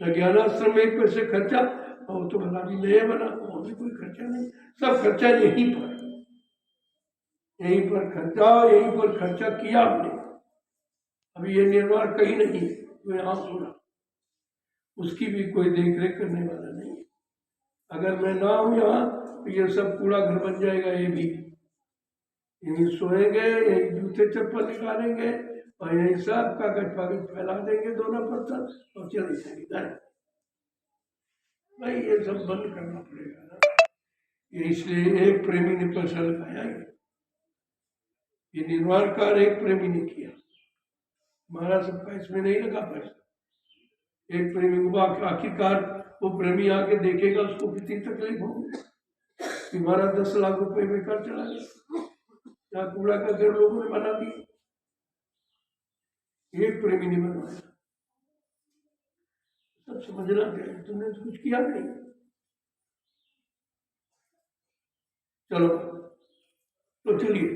न ज्ञानाश्रम में 1 पैसे खर्चा, और तो भला भी नया बना, वहां भी कोई खर्चा नहीं, सब खर्चा यहीं पर, यहीं पर खर्चा, यहीं पर खर्चा किया हमने। अभी ये निर्माण कहीं नहीं है, तो यहाँ पूरा, उसकी भी कोई देख रेख करने वाला नहीं है। अगर मैं ना हूं यहाँ तो ये सब कूड़ा घर बन जाएगा। ये भी यहीं सोएंगे, यहीं जूते चप्पल निकालेंगे, और यहीं सब कागज पागज फैला देंगे दोनों पर, और चले जाएंगे घर। भाई ये सब बंद करना पड़ेगा ना। ये इसलिए एक प्रेमी ने पैसा लगाया, ये निर्माण कार्य एक प्रेमी ने किया, हमारा सबका इसमें नहीं लगा पैसा। एक प्रेमी को आखिरकार वो प्रेमी आके देखेगा, उसको कितनी तकलीफ होगी कि हमारा 10 लाख रुपए बेकार चला गया, यहाँ कूड़ा का घर लोगों ने बना दिया, एक प्रेमी ने बनवाया। सब समझना चाहिए, तुमने तो कुछ किया नहीं। चलो तो चलिए